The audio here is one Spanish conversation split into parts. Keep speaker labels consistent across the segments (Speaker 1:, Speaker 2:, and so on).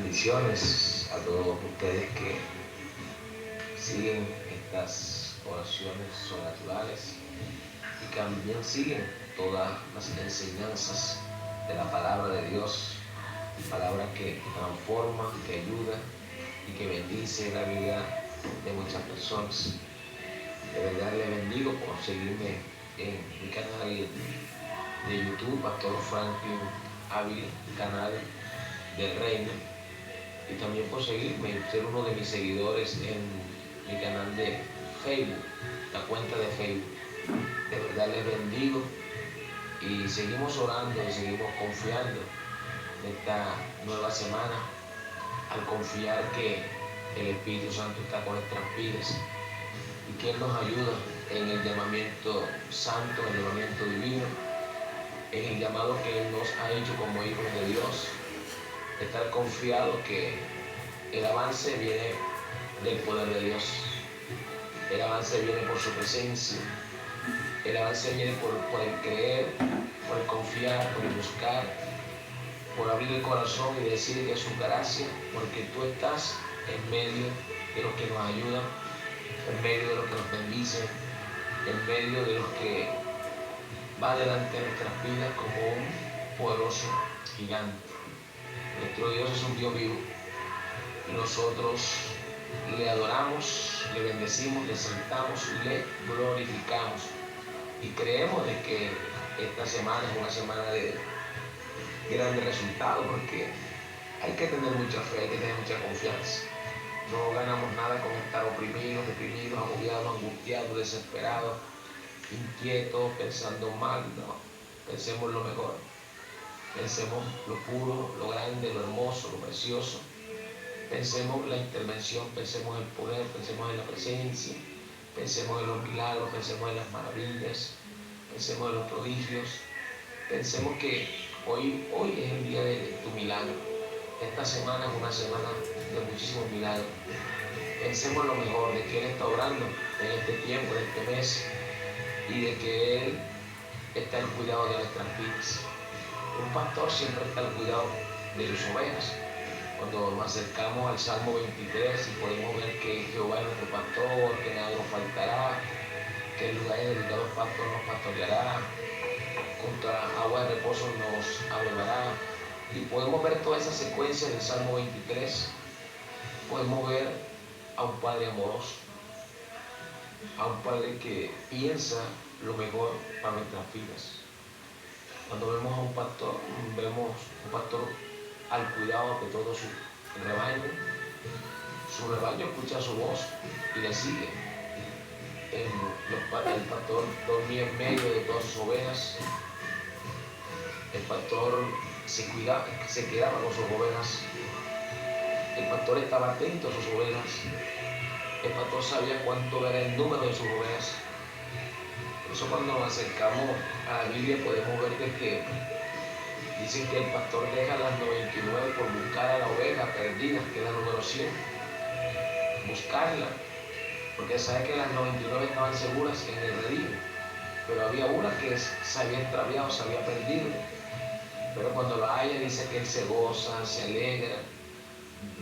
Speaker 1: Bendiciones a todos ustedes que siguen estas oraciones sobrenaturales y que también siguen todas las enseñanzas de la palabra de Dios, palabra que transforma, que ayuda y que bendice la vida de muchas personas. De verdad les bendigo por seguirme en mi canal de YouTube, Pastor Franklin Ávila, canal del Reino, y también por seguirme y ser uno de mis seguidores en mi canal de Facebook, la cuenta de Facebook. De verdad les bendigo y seguimos orando y seguimos confiando en esta nueva semana, al confiar que el Espíritu Santo está con nuestras vidas y que Él nos ayuda en el llamamiento santo, en el llamamiento divino, en el llamado que Él nos ha hecho como hijos de Dios. Estar confiado que el avance viene del poder de Dios, el avance viene por su presencia, el avance viene por el creer, por el confiar, por el buscar, por abrir el corazón y decir que es su gracia, porque tú estás en medio de los que nos ayudan, en medio de los que nos bendicen, en medio de los que va delante de nuestras vidas como un poderoso gigante. Nuestro Dios es un Dios vivo y nosotros le adoramos, le bendecimos, le exaltamos, le glorificamos y creemos de que esta semana es una semana de grandes resultados, porque hay que tener mucha fe, hay que tener mucha confianza. No ganamos nada con estar oprimidos, deprimidos, agobiados, angustiados, desesperados, inquietos, pensando mal. No, pensemos lo mejor. Pensemos lo puro, lo grande, lo hermoso, lo precioso. Pensemos la intervención, pensemos el poder, pensemos en la presencia, pensemos en los milagros, pensemos en las maravillas, pensemos en los prodigios. Pensemos que hoy es el día de tu milagro. Esta semana es una semana de muchísimos milagros. Pensemos lo mejor, de que Él está obrando en este tiempo, en este mes, y de que Él está al cuidado de nuestras vidas. Un pastor siempre está al cuidado de sus ovejas. Cuando nos acercamos al Salmo 23 y podemos ver que Jehová es nuestro pastor, que nada nos faltará, que en lugares dedicados pastor nos pastoreará, junto a las aguas de reposo nos abebará. Y podemos ver toda esa secuencia del Salmo 23. Podemos ver a un Padre amoroso, a un Padre que piensa lo mejor para nuestras vidas. Cuando vemos a un pastor, vemos un pastor al cuidado de todo su rebaño. Su rebaño escucha su voz y le sigue. El pastor dormía en medio de todas sus ovejas. El pastor se quedaba con sus ovejas. El pastor estaba atento a sus ovejas. El pastor sabía cuánto era el número de sus ovejas. Por eso cuando nos acercamos a la Biblia podemos ver que dicen que el pastor deja las 99 por buscar a la oveja perdida, que es la número 100. Buscarla, porque sabe que las 99 estaban seguras en el redil, pero había una que se había extraviado, se había perdido. Pero cuando la halla, dice que él se goza, se alegra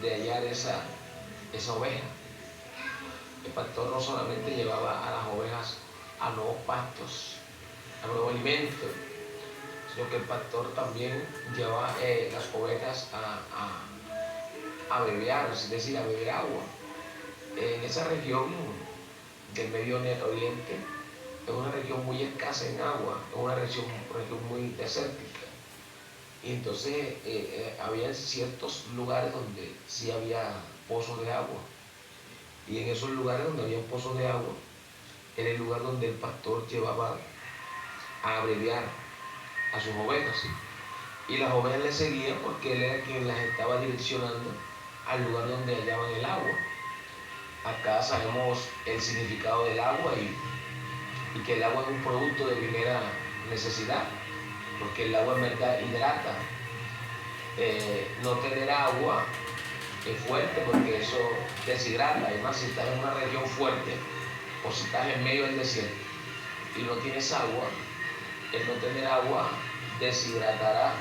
Speaker 1: de hallar esa oveja. El pastor no solamente llevaba a las ovejas a nuevos pastos, a nuevo alimento, sino que el pastor también llevaba las ovejas a beber, es decir, a beber agua. En esa región del Medio Oriente es una región muy escasa en agua, es una región muy desértica. Y entonces había ciertos lugares donde sí había pozos de agua. Y en esos lugares donde había pozos de agua, era el lugar donde el pastor llevaba a abreviar a sus ovejas. Y las ovejas le seguían porque él era quien las estaba direccionando al lugar donde hallaban el agua. Acá sabemos el significado del agua y que el agua es un producto de primera necesidad, porque el agua en verdad hidrata. No tener agua es fuerte porque eso deshidrata. Además, si estás en una región fuerte o si estás en medio del desierto y no tienes agua, el no tener agua deshidratará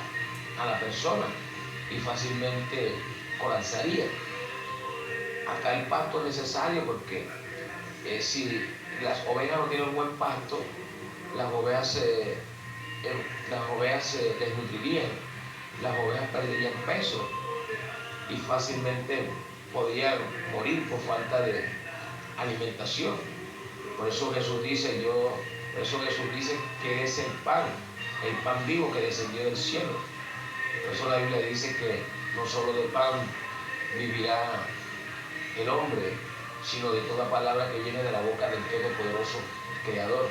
Speaker 1: a la persona y fácilmente colapsaría. Acá el pasto es necesario porque si las ovejas no tienen buen pasto, las ovejas se desnutrirían, las ovejas perderían peso y fácilmente podían morir por falta de alimentación. Por eso Jesús dice que Él es el pan vivo que descendió del cielo. Por eso la Biblia dice que no solo de pan vivirá el hombre, sino de toda palabra que viene de la boca del Todopoderoso Creador.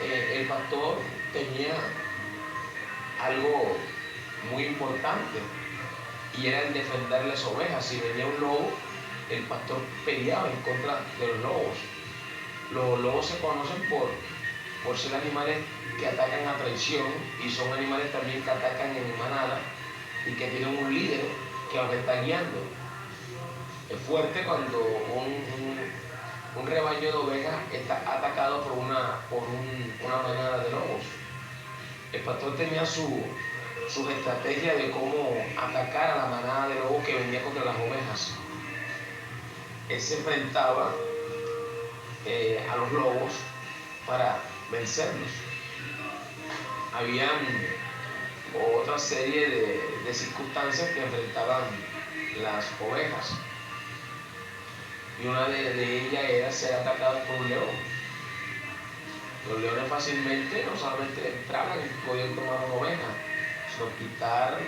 Speaker 1: El pastor tenía algo muy importante y era el defender las ovejas. Si venía un lobo, el pastor peleaba en contra de los lobos. Los lobos se conocen por ser animales que atacan a traición y son animales también que atacan en manada y que tienen un líder que los está guiando. Es fuerte cuando un rebaño de ovejas está atacado por una manada de lobos. El pastor tenía sus estrategias de cómo atacar a la manada de lobos que venía contra las ovejas. Él se enfrentaba a los lobos para vencerlos. Habían otra serie de circunstancias que enfrentaban las ovejas. Y una de ellas era ser atacado por un león. Los leones fácilmente no solamente entraban y podían tomar una oveja, sino quitar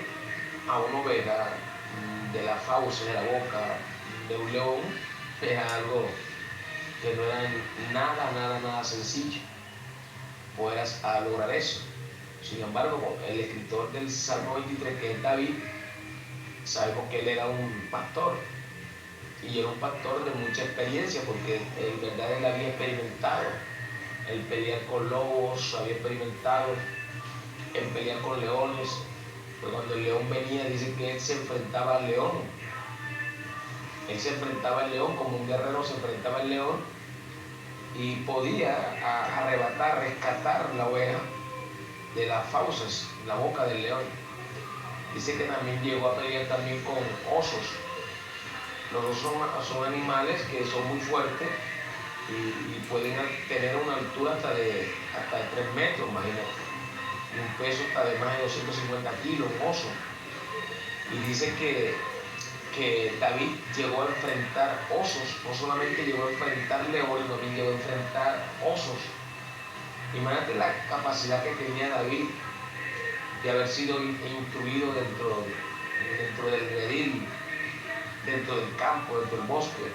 Speaker 1: a una oveja de la fauce, de la boca de un león, era algo que no era nada sencillo poder lograr eso. Sin embargo, el escritor del Salmo 23, que es David, sabemos que él era un pastor. Y era un pastor de mucha experiencia porque en verdad él había experimentado el pelear con lobos, había experimentado el pelear con leones. Pero cuando el león venía, dice que él se enfrentaba al león. Él se enfrentaba al león como un guerrero se enfrentaba al león y podía arrebatar, rescatar la oveja de las fauces, la boca del león. Dice que también llegó a pelear también con osos. Los osos son animales que son muy fuertes y pueden tener una altura hasta de 3 metros, imagínate. Y un peso hasta de más de 250 kilos, un oso. Y dice que David llegó a enfrentar osos, no solamente llegó a enfrentar leones, también llegó a enfrentar osos. Imagínate la capacidad que tenía David de haber sido instruido dentro del redil, dentro del campo, dentro del bosque.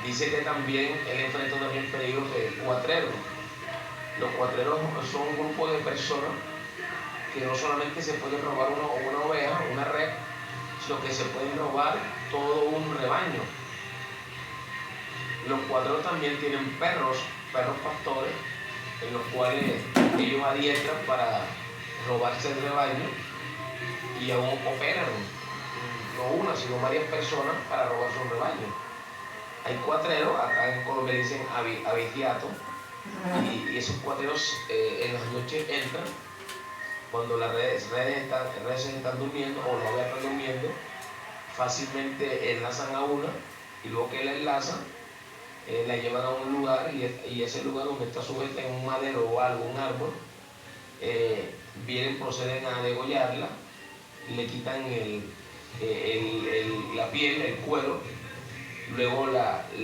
Speaker 1: Dice que también él enfrentó también peligros de cuatreros. Los cuatreros son un grupo de personas que no solamente se pueden robar una oveja, una red, sino que se pueden robar todo un rebaño. Los cuatreros también tienen perros pastores, en los cuales ellos adiestran para robarse el rebaño y aún operan, no una, sino varias personas para robarse un rebaño. Hay cuatreros, acá en Colombia dicen abestiatos, y esos cuatreros en las noches entran cuando las redes están durmiendo o las ovejas están durmiendo, fácilmente enlazan a una y luego que la enlazan, la llevan a un lugar y ese lugar donde está sujeta en un madero o algo, un árbol, proceden a degollarla, le quitan la piel, el cuero, luego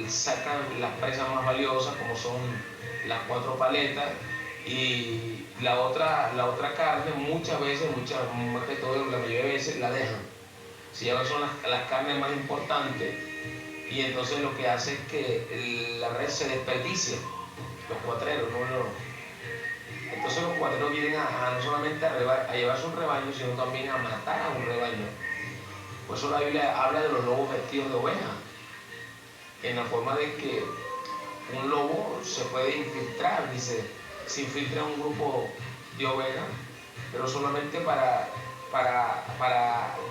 Speaker 1: sacan las presas más valiosas como son las 4 paletas y la otra carne muchas veces, más que todo la mayoría de veces la dejan. Si ya no son las carnes más importantes y entonces lo que hace es que la red se desperdicia, los cuatreros, entonces los cuatreros vienen no solamente a llevarse un rebaño, sino también a matar a un rebaño. Por eso la Biblia habla de los lobos vestidos de oveja, en la forma de que un lobo se puede infiltrar, dice, se infiltra en un grupo de ovejas, pero solamente para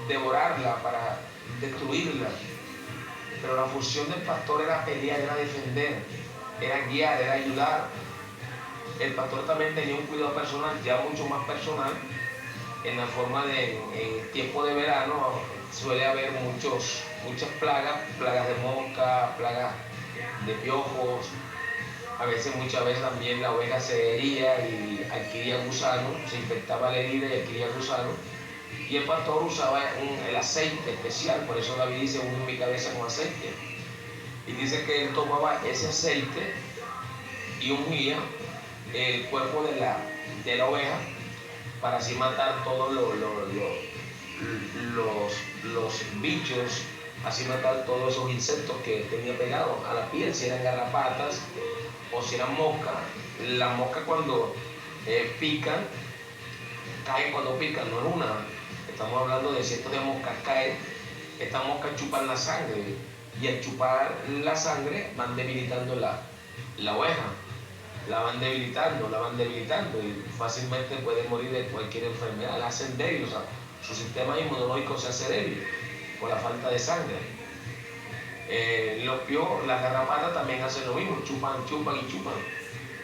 Speaker 1: devorarla, para destruirla. Pero la función del pastor era pelear, era defender, era guiar, era ayudar. El pastor también tenía un cuidado personal, ya mucho más personal, en la forma en tiempo de verano suele haber muchas plagas de mosca, plagas de piojos. A veces, muchas veces también la oveja se hería y adquiría gusano, se infectaba la herida y adquiría gusano. Y el pastor usaba el aceite especial, por eso David dice: unge mi cabeza con aceite. Y dice que él tomaba ese aceite y ungía el cuerpo de la oveja para así matar todos los bichos, así matar todos esos insectos que tenía pegados a la piel, si eran garrapatas o si eran moscas. Las moscas cuando pican, caen cuando pican, no es una. Estamos hablando de cientos de moscas caen. Estas moscas chupan la sangre y al chupar la sangre van debilitando la oveja. La van debilitando y fácilmente puede morir de cualquier enfermedad. La hacen débil, o sea, su sistema inmunológico se hace débil por la falta de sangre. Los piojos, las garrapatas también hacen lo mismo, chupan.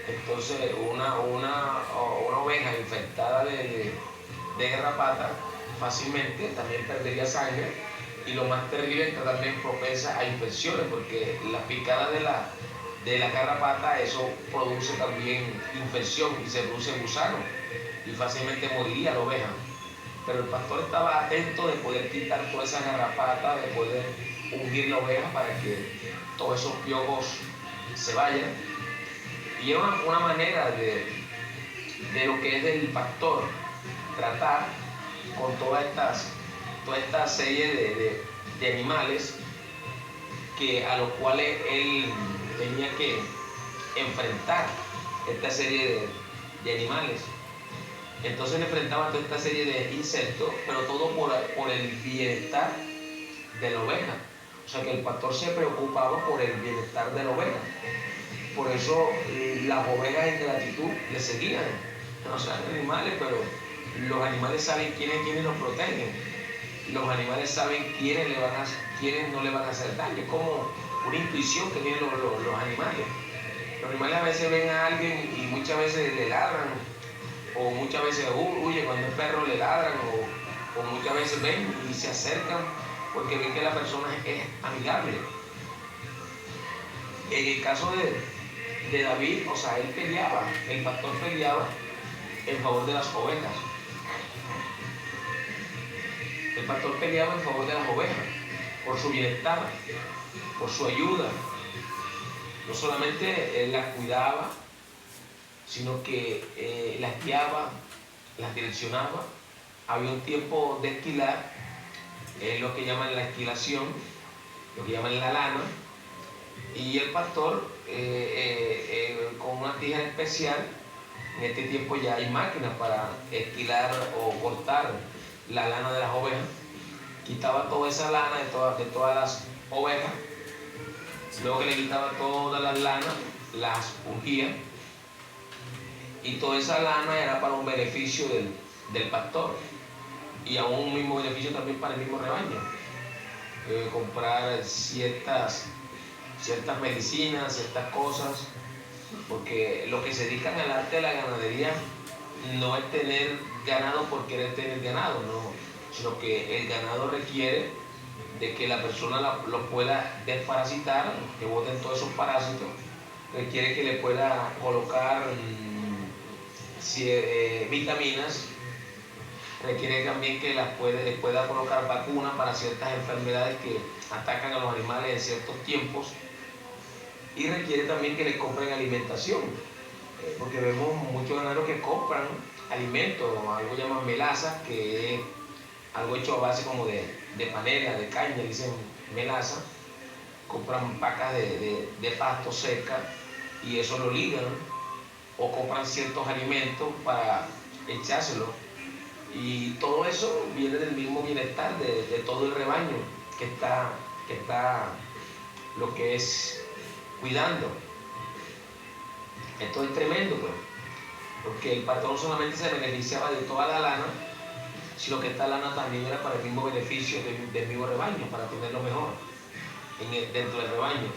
Speaker 1: Entonces una oveja infectada de garrapata fácilmente también perdería sangre, y lo más terrible es que también propensa a infecciones, porque la picada de la garrapata, eso produce también infección y se produce gusano y fácilmente moriría la oveja. Pero el pastor estaba atento de poder quitar toda esa garrapata, de poder ungir la oveja para que todos esos piojos se vayan. Y era una manera de lo que es el pastor tratar con toda esta serie de animales a los cuales él tenía que enfrentar, esta serie de animales. Entonces le enfrentaba toda esta serie de insectos, pero todo por el bienestar de la oveja. O sea que el pastor se preocupaba por el bienestar de la oveja. Por eso las ovejas en gratitud le seguían. No sean animales, pero los animales saben quiénes los protegen. Los animales saben quiénes no le van a hacer daño. Es como una intuición que tienen los animales. Los animales a veces ven a alguien y muchas veces le ladran, o muchas veces huye cuando el perro le ladran, o muchas veces ven y se acercan porque ven que la persona es amigable. En el caso de David, o sea, el pastor peleaba en favor de las ovejas. El pastor peleaba en favor de las ovejas, por su bienestar, por su ayuda. No solamente él las cuidaba, sino que las guiaba, las direccionaba. Había un tiempo de esquilar, lo que llaman la esquilación, lo que llaman la lana, y el pastor con una tijera especial, en este tiempo ya hay máquinas para esquilar o cortar la lana de las ovejas, quitaba toda esa lana de todas las ovejas. Luego que le quitaba todas las lanas, las ungía, y toda esa lana era para un beneficio del pastor, y a un mismo beneficio también para el mismo rebaño. Comprar ciertas medicinas, ciertas cosas, porque los que se dedican al arte de la ganadería no es tener ganado por querer tener ganado, no, sino que el ganado requiere de que la persona lo pueda desparasitar, que boten todos esos parásitos, requiere que le pueda colocar vitaminas, requiere también que les pueda colocar vacunas para ciertas enfermedades que atacan a los animales en ciertos tiempos, y requiere también que les compren alimentación, porque vemos muchos ganaderos que compran alimentos, algo llaman melaza, que es algo hecho a base como de panela, de caña, dicen melaza. Compran pacas de pasto seca y eso lo ligan, o compran ciertos alimentos para echárselo, y todo eso viene del mismo bienestar de todo el rebaño que está lo que es cuidando. Esto es tremendo, pues, porque el pastor no solamente se beneficiaba de toda la lana, sino que esta lana también era para el mismo beneficio del mismo rebaño, para tenerlo mejor dentro del rebaño.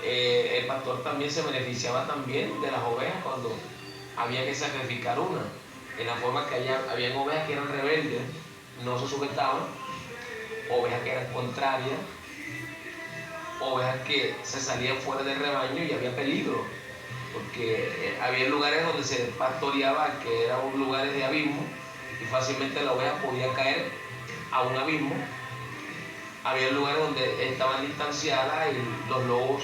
Speaker 1: El pastor también se beneficiaba también de las ovejas cuando había que sacrificar una. en la forma que habían ovejas que eran rebeldes, no se sujetaban, ovejas que eran contrarias, ovejas que se salían fuera del rebaño y había peligro, porque había lugares donde se pastoreaba que eran lugares de abismo y fácilmente la oveja podía caer a un abismo. Había lugares donde estaban distanciadas y los lobos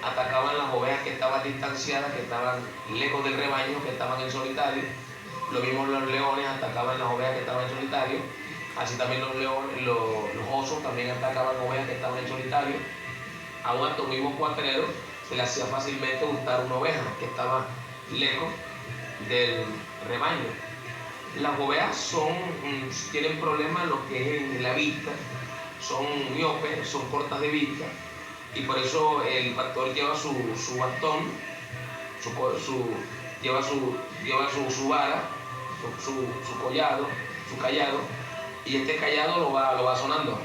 Speaker 1: atacaban las ovejas que estaban distanciadas, que estaban lejos del rebaño, que estaban en solitario. Lo mismo los leones atacaban las ovejas que estaban en solitario. Así también los osos también atacaban ovejas que estaban en solitario. Aún a estos mismos cuatreros se le hacía fácilmente hurtar una oveja que estaba lejos del rebaño. Las ovejas tienen problemas en lo que es en la vista, son miopes, son cortas de vista, y por eso el pastor lleva su bastón, lleva su vara, su callado, y este callado lo va sonando.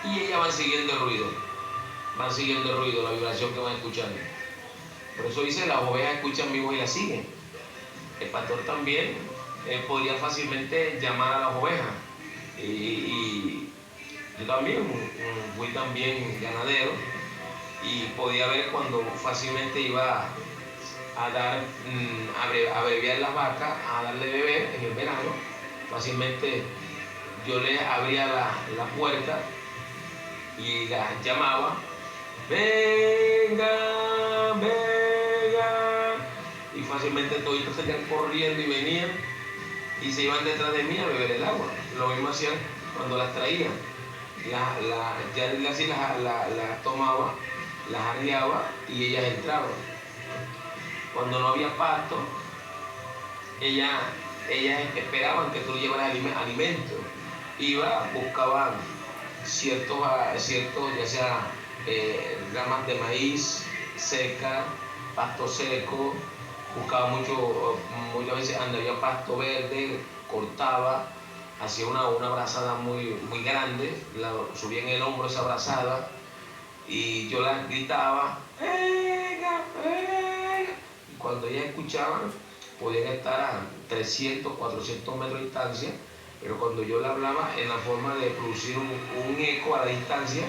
Speaker 1: Y ellas van siguiendo el ruido, la vibración que van escuchando. Por eso dice, las ovejas escuchan mi voz y la siguen. El pastor también podría fácilmente llamar a las ovejas. Y yo también fui también ganadero y podía ver cuando fácilmente iba a dar, a abreviar las vacas, a darle de beber en el verano. Fácilmente yo le abría la puerta y las llamaba, venga, venga, y fácilmente toditos salían corriendo y venían y se iban detrás de mí a beber el agua. Lo mismo hacían cuando las traía, las tomaba, las arriaba y ellas entraban. Cuando no había pasto, ellas esperaban que tú llevaras alimento. Buscaban ciertos ya sea ramas de maíz seca, pasto seco, buscaba muchas veces donde había pasto verde, cortaba, hacía una brazada muy grande, subía en el hombro esa brazada y yo las gritaba, venga, venga. Y cuando ellas escuchaban, podían estar a 300, 400 metros de distancia, pero cuando yo le hablaba en la forma de producir un eco a la distancia,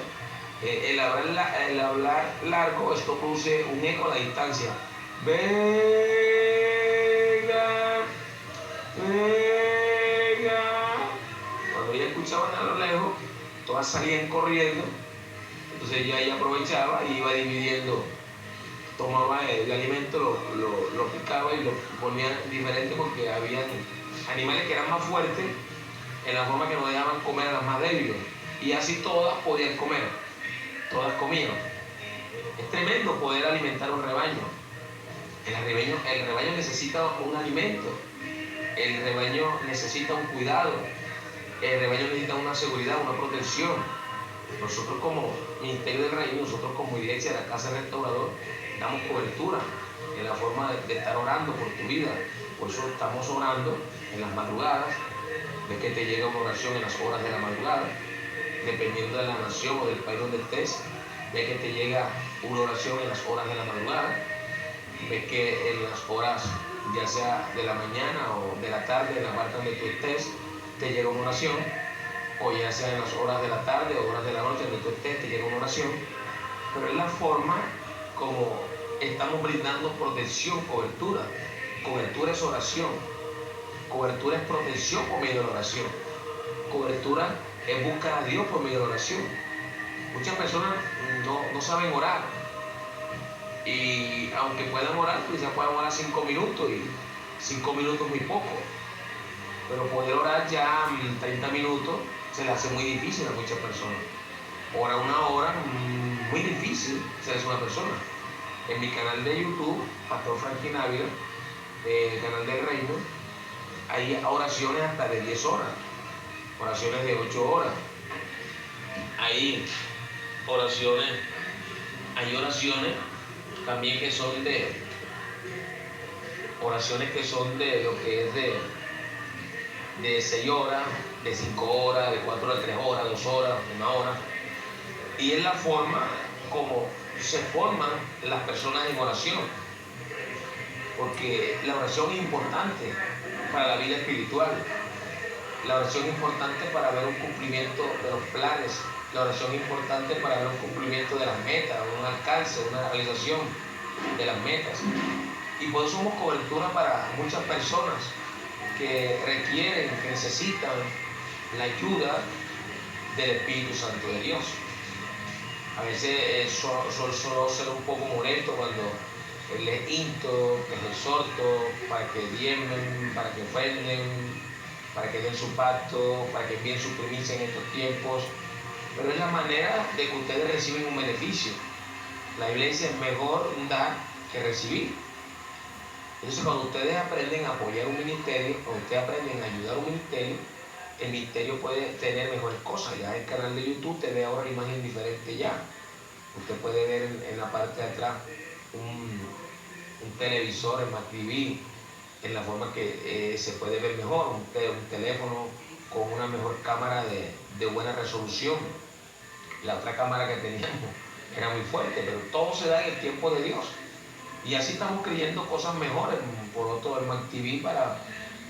Speaker 1: el hablar largo, esto produce un eco a la distancia. Venga, venga. Cuando ellas escuchaban a lo lejos, todas salían corriendo, entonces ella aprovechaba y iba dividiendo, tomaba el alimento, lo picaba y lo ponía diferente porque había animales que eran más fuertes en la forma que no dejaban comer a las más débiles, y así todas podían comer, todas comían. Es tremendo poder alimentar un rebaño. El rebaño necesita un alimento, el rebaño necesita un cuidado, el rebaño necesita una seguridad, una protección. Nosotros como Ministerio del Reino, nosotros como Iglesia de la Casa del Restaurador, damos cobertura en la forma de estar orando por tu vida. Por eso estamos orando en las madrugadas. Ves que te llega una oración en las horas de la madrugada, dependiendo de la nación o del país donde estés. Ves que te llega una oración en las horas de la madrugada. Ves que en las horas, ya sea de la mañana o de la tarde, en la parte donde tú estés, te llega una oración. O ya sea en las horas de la tarde o horas de la noche donde tú estés, te llega una oración. Pero es la forma como estamos brindando protección, cobertura. Cobertura es oración. Cobertura es protección por medio de la oración. Cobertura es buscar a Dios por medio de la oración. Muchas personas no saben orar. Y aunque puedan orar, quizás puedan orar 5 minutos, y 5 minutos muy poco. Pero poder orar ya 30 minutos se le hace muy difícil a muchas personas. Orar una hora, muy difícil se le hace a una persona. En mi canal de YouTube, Pastor Franklin Ávila, el canal del Reino, hay oraciones hasta de 10 horas, oraciones de 8 horas. Hay oraciones también que son de lo que es de 6 horas, de 5 horas, de 4 horas, 3 horas, 2 horas, 1 hora. Y es la forma como se forman las personas en oración, porque la oración es importante para la vida espiritual. La oración es importante para ver un cumplimiento de los planes. La oración es importante para ver un cumplimiento de las metas, un alcance, una realización de las metas. Y por eso somos cobertura para muchas personas que requieren, que necesitan la ayuda del Espíritu Santo de Dios. A veces suelo ser un poco molesto cuando les insto, les exhorto para que diezmen, para que ofrenden, para que den su pacto, para que envíen su primicia en estos tiempos. Pero es la manera de que ustedes reciben un beneficio. La iglesia es mejor dar que recibir. Entonces, cuando ustedes aprenden a apoyar un ministerio, cuando ustedes aprenden a ayudar a un ministerio, el ministerio puede tener mejores cosas. Ya el canal de YouTube te ve ahora una imagen diferente ya. Usted puede ver en la parte de atrás un televisor, Smart TV, en la forma que se puede ver mejor, un teléfono con una mejor cámara de buena resolución. La otra cámara que teníamos era muy fuerte, pero todo se da en el tiempo de Dios. Y así estamos creyendo cosas mejores, por otro Smart TV, para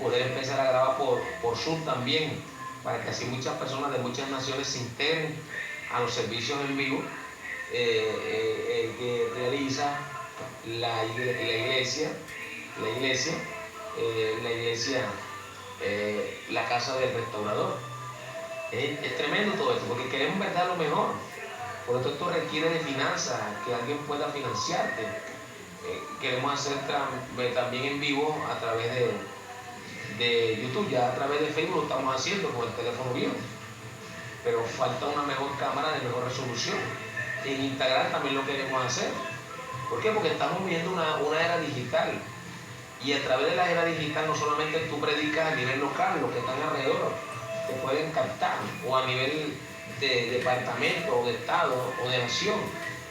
Speaker 1: poder empezar a grabar por Zoom también, para que así muchas personas de muchas naciones se integren a los servicios en vivo que realiza la iglesia, la casa del restaurador. Es tremendo todo esto, porque queremos verdad lo mejor. Por lo tanto, esto requiere de finanzas, que alguien pueda financiarte. Queremos hacer también en vivo a través de YouTube, ya a través de Facebook lo estamos haciendo con el teléfono viejo, pero falta una mejor cámara de mejor resolución. En Instagram también lo queremos hacer. ¿Por qué? Porque estamos viendo una era digital, y a través de la era digital no solamente tú predicas a nivel local, los que están alrededor te pueden captar, o a nivel de departamento, o de estado, o de nación.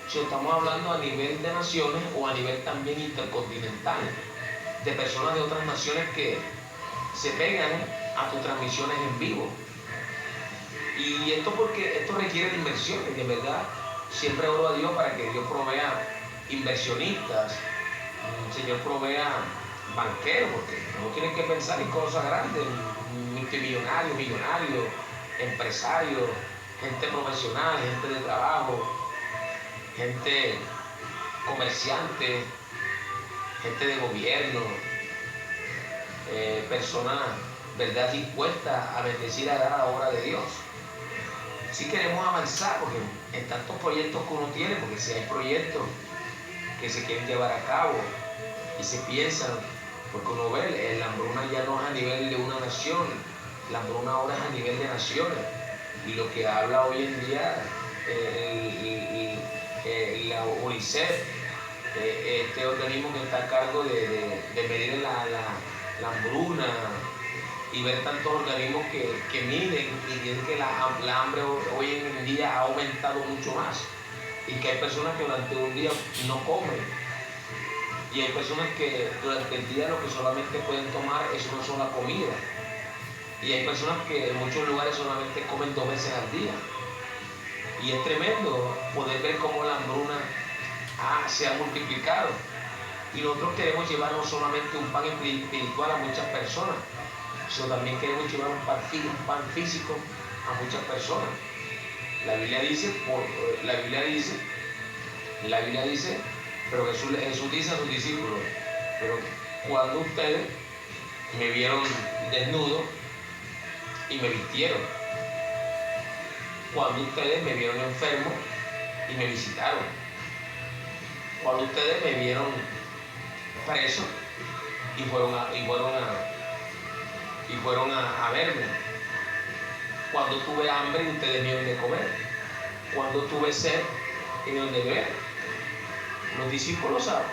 Speaker 1: Si estamos hablando a nivel de naciones o a nivel también intercontinental, de personas de otras naciones que se pegan a tus transmisiones en vivo. Y esto porque esto requiere de inversiones, y de verdad siempre oro a Dios para que Dios provea inversionistas, el Señor provea banqueros, porque no tienen que pensar en cosas grandes, multimillonarios, millonarios, empresarios, gente profesional, gente de trabajo, gente comerciante, gente de gobierno, personas, verdad, dispuestas a bendecir a la obra de Dios. Si queremos avanzar, porque en tantos proyectos que uno tiene, porque si hay proyectos que se quieren llevar a cabo y se piensan, porque uno ve, la hambruna ya no es a nivel de una nación, la hambruna ahora es a nivel de naciones, y lo que habla hoy en día la UNICEF, este organismo que está a cargo de medir la hambruna, y ver tantos organismos que miden y dicen que la hambre hoy en día ha aumentado mucho más, y que hay personas que durante un día no comen, y hay personas que durante el día lo que solamente pueden tomar es una sola comida, y hay personas que en muchos lugares solamente comen 2 veces al día. Y es tremendo poder ver cómo la hambruna se ha multiplicado. Y nosotros queremos llevar no solamente un pan espiritual a muchas personas, sino también queremos llevar un pan físico a muchas personas. La Biblia dice, pero Jesús dice a sus discípulos, pero cuando ustedes me vieron desnudo y me vistieron, cuando ustedes me vieron enfermo y me visitaron, cuando ustedes me vieron preso y fueron a verme, cuando tuve hambre y ustedes me dieron de comer, cuando tuve sed y me dieron de beber. Los discípulos saben,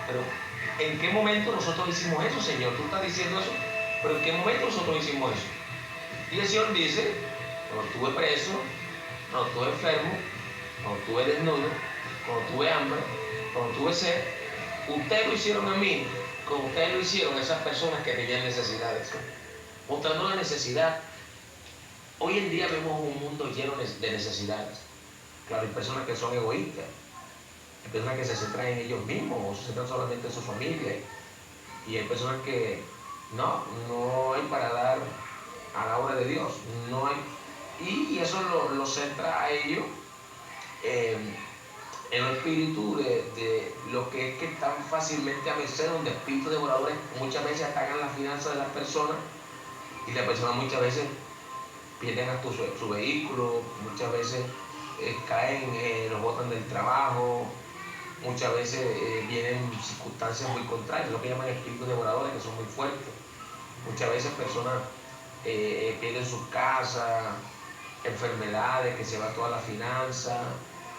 Speaker 1: pero ¿en qué momento nosotros hicimos eso, Señor? Tú estás diciendo eso, pero ¿en qué momento nosotros hicimos eso? Y el Señor dice, cuando estuve preso, cuando estuve enfermo, cuando estuve desnudo, cuando tuve hambre, cuando tuve sed, ustedes lo hicieron a mí, como ustedes lo hicieron a esas personas que tenían necesidades. Mostrando la necesidad. Hoy en día vemos un mundo lleno de necesidades. Claro, hay personas que son egoístas, Hay personas que se centran en ellos mismos o se centran solamente en su familia. Y hay personas que no hay para dar a la obra de Dios. No hay, y eso lo centra a ellos en el espíritu de lo que es que están fácilmente a merced, donde espíritus devoradores muchas veces atacan las finanzas de las personas y las personas muchas veces pierden hasta su vehículo, muchas veces caen, los botan del trabajo, muchas veces vienen circunstancias muy contrarias, lo que llaman espíritus devoradores, que son muy fuertes. Muchas veces personas pierden sus casas, enfermedades, que se va toda la finanza,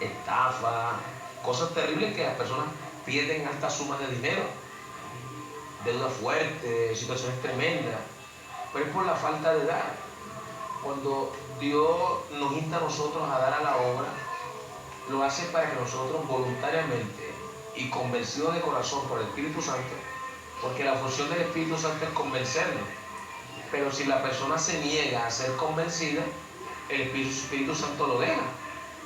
Speaker 1: estafa, cosas terribles que las personas pierden altas sumas de dinero, deudas fuertes, situaciones tremendas, pero es por la falta de dar. Cuando Dios nos insta a nosotros a dar a la obra, lo hace para que nosotros voluntariamente y convencidos de corazón por el Espíritu Santo, porque la función del Espíritu Santo es convencernos, pero si la persona se niega a ser convencida, el Espíritu Santo lo deja.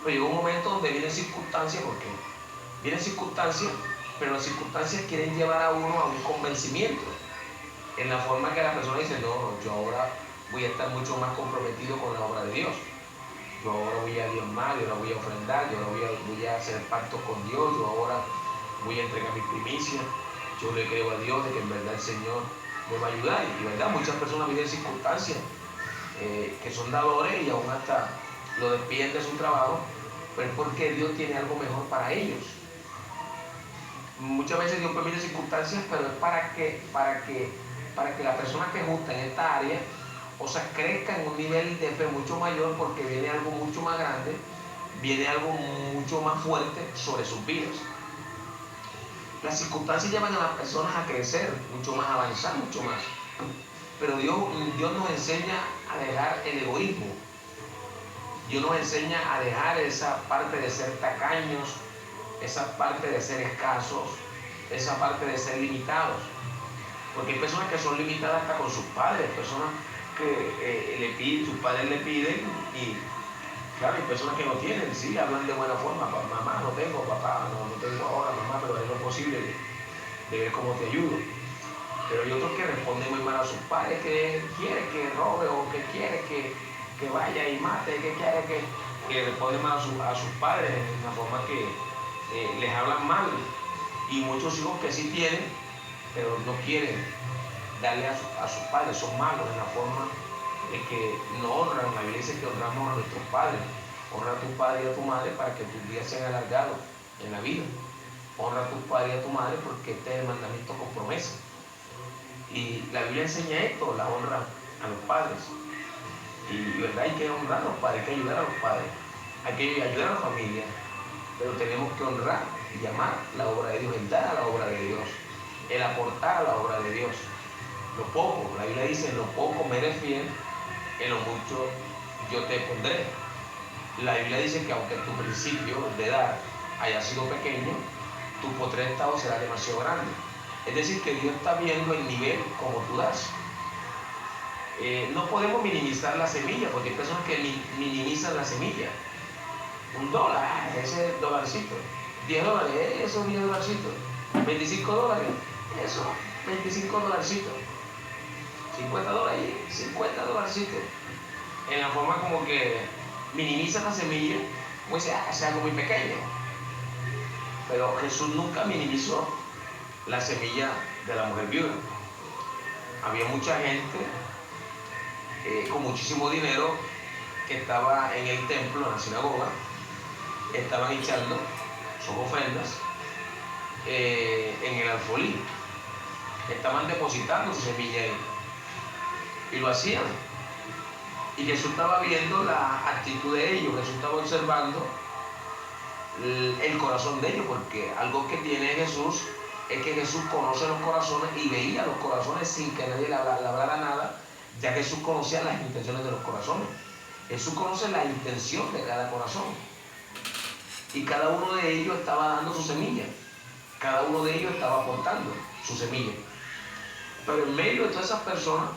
Speaker 1: Pero llega un momento donde vienen circunstancias, porque vienen circunstancias, pero las circunstancias quieren llevar a uno a un convencimiento, en la forma que la persona dice, no, yo ahora voy a estar mucho más comprometido con la obra de Dios. Yo ahora voy a diezmar, yo ahora voy a ofrendar, yo ahora voy a hacer pactos con Dios, yo ahora voy a entregar mis primicias, yo le creo a Dios de que en verdad el Señor me va a ayudar. Y verdad, muchas personas viven circunstancias que son dadores y aún hasta lo despiden de su trabajo, pero es porque Dios tiene algo mejor para ellos. Muchas veces Dios permite circunstancias, pero es para que la persona que es justa en esta área, o sea, crezca en un nivel de fe mucho mayor, porque viene algo mucho más grande, viene algo mucho más fuerte sobre sus vidas. Las circunstancias llevan a las personas a crecer, mucho más, a avanzar mucho más. Pero Dios nos enseña a dejar el egoísmo. Dios nos enseña a dejar esa parte de ser tacaños, esa parte de ser escasos, esa parte de ser limitados. Porque hay personas que son limitadas hasta con sus padres, personas que sus padres le piden y claro, hay personas que no tienen, sí, hablan de buena forma, mamá no tengo, papá no tengo ahora, mamá, pero es lo posible de ver cómo te ayudo. Pero hay otros que responden muy mal a sus padres, que quiere que robe o que quiere que vaya y mate, que quiere que responden mal a sus padres en la forma que les hablan mal. Y muchos hijos que sí tienen, pero no quieren darle a sus padres, son malos en la forma de que no honran. La Biblia dice que honramos a nuestros padres. Honra a tu padre y a tu madre para que tus días sean alargados en la vida. Honra a tu padre y a tu madre porque este es el mandamiento con promesa. Y la Biblia enseña esto, la honra a los padres. Y verdad, hay que honrar a los padres, hay que ayudar a los padres, hay que ayudar a la familia, pero tenemos que honrar y amar la obra de Dios, el dar a la obra de Dios, el aportar a la obra de Dios. Lo poco, la Biblia dice, en lo poco me eres fiel, en lo mucho yo te pondré. La Biblia dice que aunque tu principio de dar haya sido pequeño, tu potestad será demasiado grande. Es decir, que Dios está viendo el nivel como tú das. No podemos minimizar la semilla, porque hay personas que minimizan la semilla. $1, ese dolarcito. $10, esos $10. $25, eso, $25. $50, $50. En la forma como que minimizan la semilla, pues es algo muy pequeño. Pero Jesús nunca minimizó la semilla de la mujer viuda. Había mucha gente con muchísimo dinero que estaba en el templo, en la sinagoga, estaban echando sus ofrendas en el alfolí, estaban depositando su semilla ahí y lo hacían. Y Jesús estaba viendo la actitud de ellos, Jesús estaba observando el corazón de ellos, porque algo que tiene Jesús es que Jesús conoce los corazones y veía los corazones sin que nadie le hablara nada. Ya Jesús conocía las intenciones de los corazones. Jesús conoce la intención de cada corazón. Y cada uno de ellos estaba dando su semilla. Cada uno de ellos estaba aportando su semilla. Pero en medio de todas esas personas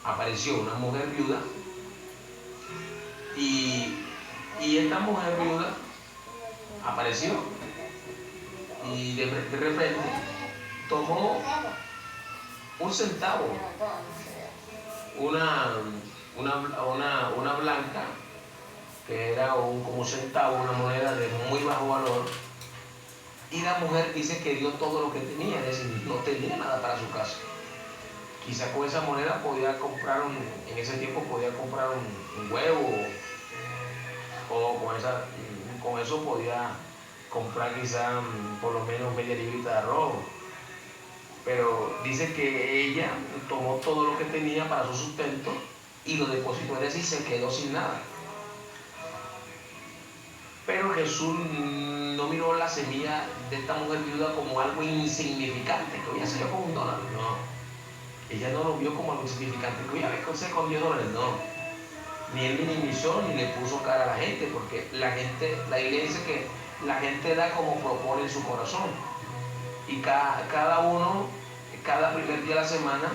Speaker 1: apareció una mujer viuda. Y esta mujer viuda apareció y de repente tomó un centavo, una blanca, que era como un centavo, una moneda de muy bajo valor, y la mujer dice que dio todo lo que tenía, es decir, no tenía nada para su casa. Quizá con esa moneda podía comprar en ese tiempo podía comprar un huevo, o con eso podía comprar quizá por lo menos media librita de arroz. Pero dice que ella tomó todo lo que tenía para su sustento y lo depositó, es decir, se quedó sin nada. Pero Jesús no miró la semilla de esta mujer viuda como algo insignificante, que hoy salió con $1. No, ella no lo vio como algo insignificante, que hoy a veces con $10, no. Ni él minimizó ni le puso cara a la gente, porque la iglesia dice que la gente da como propone en su corazón. Y cada uno, cada primer día de la semana,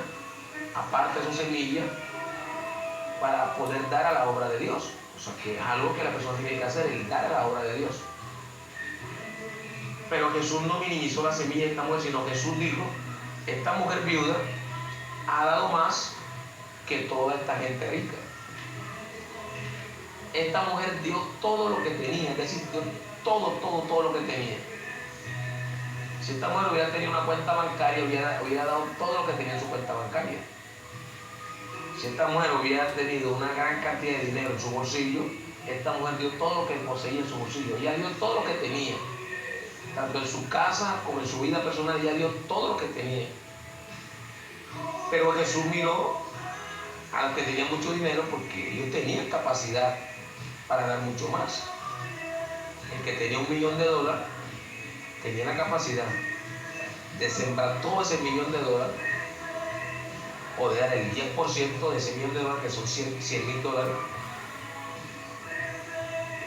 Speaker 1: aparta su semilla para poder dar a la obra de Dios. O sea, que es algo que la persona tiene que hacer, el dar a la obra de Dios. Pero Jesús no minimizó la semilla de esta mujer, sino Jesús dijo, esta mujer viuda ha dado más que toda esta gente rica. Esta mujer dio todo lo que tenía, es decir, dio todo lo que tenía. Si esta mujer hubiera tenido una cuenta bancaria, hubiera dado todo lo que tenía en su cuenta bancaria. Si esta mujer hubiera tenido una gran cantidad de dinero en su bolsillo, esta mujer dio todo lo que poseía en su bolsillo. Ella dio todo lo que tenía. Tanto en su casa como en su vida personal, ella dio todo lo que tenía. Pero Jesús miró a los que tenían mucho dinero porque ellos tenían capacidad para dar mucho más. El que tenía $1 millón tenía la capacidad de sembrar todo ese $1 millón o de dar el 10% de ese $1 millón, que son $100,000,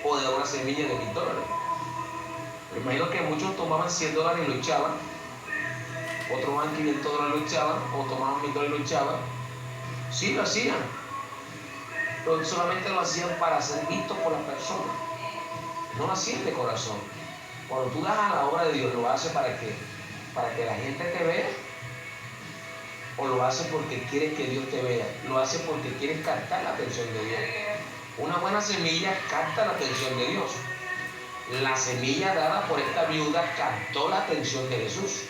Speaker 1: o de dar una semilla de $1,000. Me imagino que muchos tomaban $100 y lo echaban, otros tomaban $500 y lo echaban, o tomaban $1,000 y lo echaban. Sí lo hacían, pero solamente lo hacían para ser vistos por las personas, no lo hacían de corazón. Cuando tú das a la obra de Dios, lo haces para que la gente te vea, o lo haces porque quieres que Dios te vea, lo haces porque quieres captar la atención de Dios. Una buena semilla capta la atención de Dios. La semilla dada por esta viuda captó la atención de Jesús,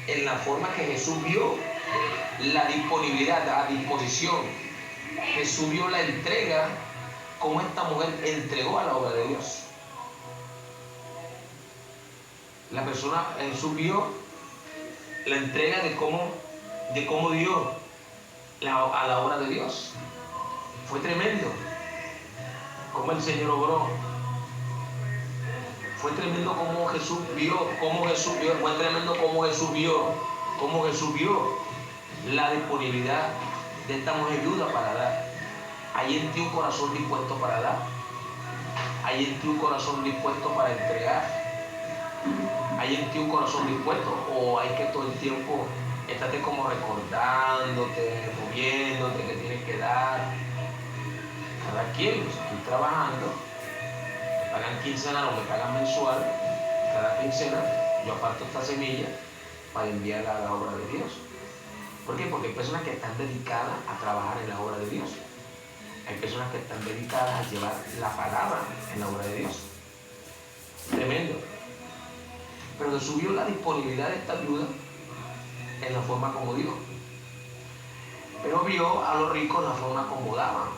Speaker 1: en la forma que Jesús vio la disponibilidad, la disposición. Jesús vio la entrega, como esta mujer entregó a la obra de Dios. La persona, Jesús vio la entrega de cómo dio a la obra de Dios. Fue tremendo como el Señor obró. Fue tremendo como Jesús vio, fue tremendo como Jesús vio la disponibilidad de esta mujer viuda para dar. Hay en ti un corazón dispuesto para dar. Hay en ti un corazón dispuesto para entregar. Hay en ti un corazón dispuesto, o hay que todo el tiempo estarte como recordándote, moviéndote que tienes que dar. Cada quien, si estoy trabajando, me pagan quincenal o me pagan mensual, cada quincena yo aparto esta semilla para enviarla a la obra de Dios. ¿Por qué? Porque hay personas que están dedicadas a trabajar en la obra de Dios. Hay personas que están dedicadas a llevar la palabra en la obra de Dios. Tremendo. Pero Jesús vio la disponibilidad de esta viuda en la forma como dio. Pero vio a los ricos la forma como daban.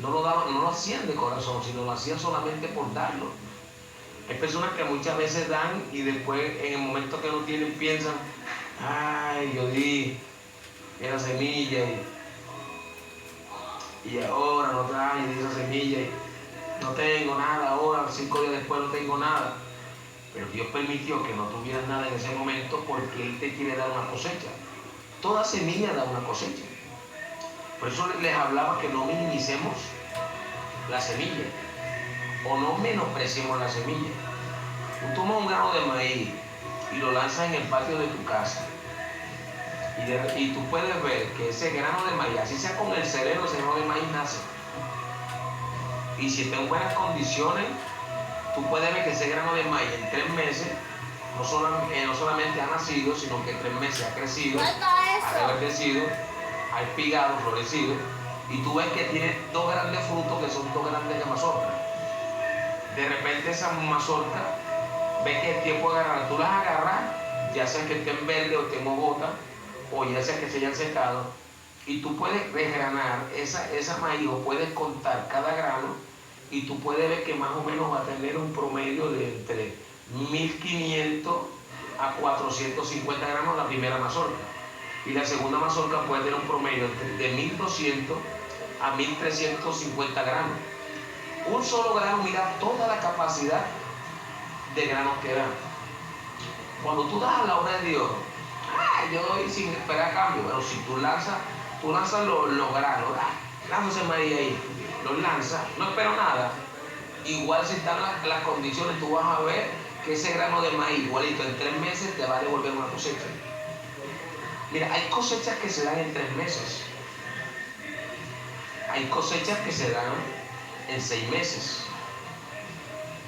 Speaker 1: No lo hacían de corazón, sino lo hacían solamente por darlo. Hay personas que muchas veces dan y después en el momento que no tienen piensan, ay, yo di esa semilla y ahora no trae, di esa semilla y no tengo nada ahora, 5 días después no tengo nada. Pero Dios permitió que no tuvieras nada en ese momento porque Él te quiere dar una cosecha. Toda semilla da una cosecha. Por eso les hablaba que no minimicemos la semilla o no menospreciemos la semilla. Tú tomas un grano de maíz y lo lanzas en el patio de tu casa y tú puedes ver que ese grano de maíz, así sea con el sereno, ese grano de maíz nace. Y si está en buenas condiciones, tú puedes ver que ese grano de maíz en 3 meses no solamente ha nacido, sino que en 3 meses ha crecido, ha reverdecido, ha espigado, florecido, y tú ves que tiene 2 grandes frutos que son 2 grandes de mazorca. De repente esa mazorca, ves que es tiempo de agarrar, tú las agarras, ya sea que estén verdes o estén mogotas, o ya sea que se hayan secado, y tú puedes desgranar esa maíz, o puedes contar cada grano, y tú puedes ver que más o menos va a tener un promedio de entre 1500 a 450 gramos la primera mazorca, y la segunda mazorca puede tener un promedio de 1200 a 1350 gramos. Un solo grano, mira toda la capacidad de granos que da. Cuando tú das a la obra de Dios, yo doy sin esperar cambio, pero si tú lanzas los granos, lanzas ese maíz ahí, los lanzas, no espero nada. Igual si están las condiciones, tú vas a ver que ese grano de maíz, igualito, en 3 meses te va a devolver una cosecha. Mira, hay cosechas que se dan en 3 meses. Hay cosechas que se dan en 6 meses.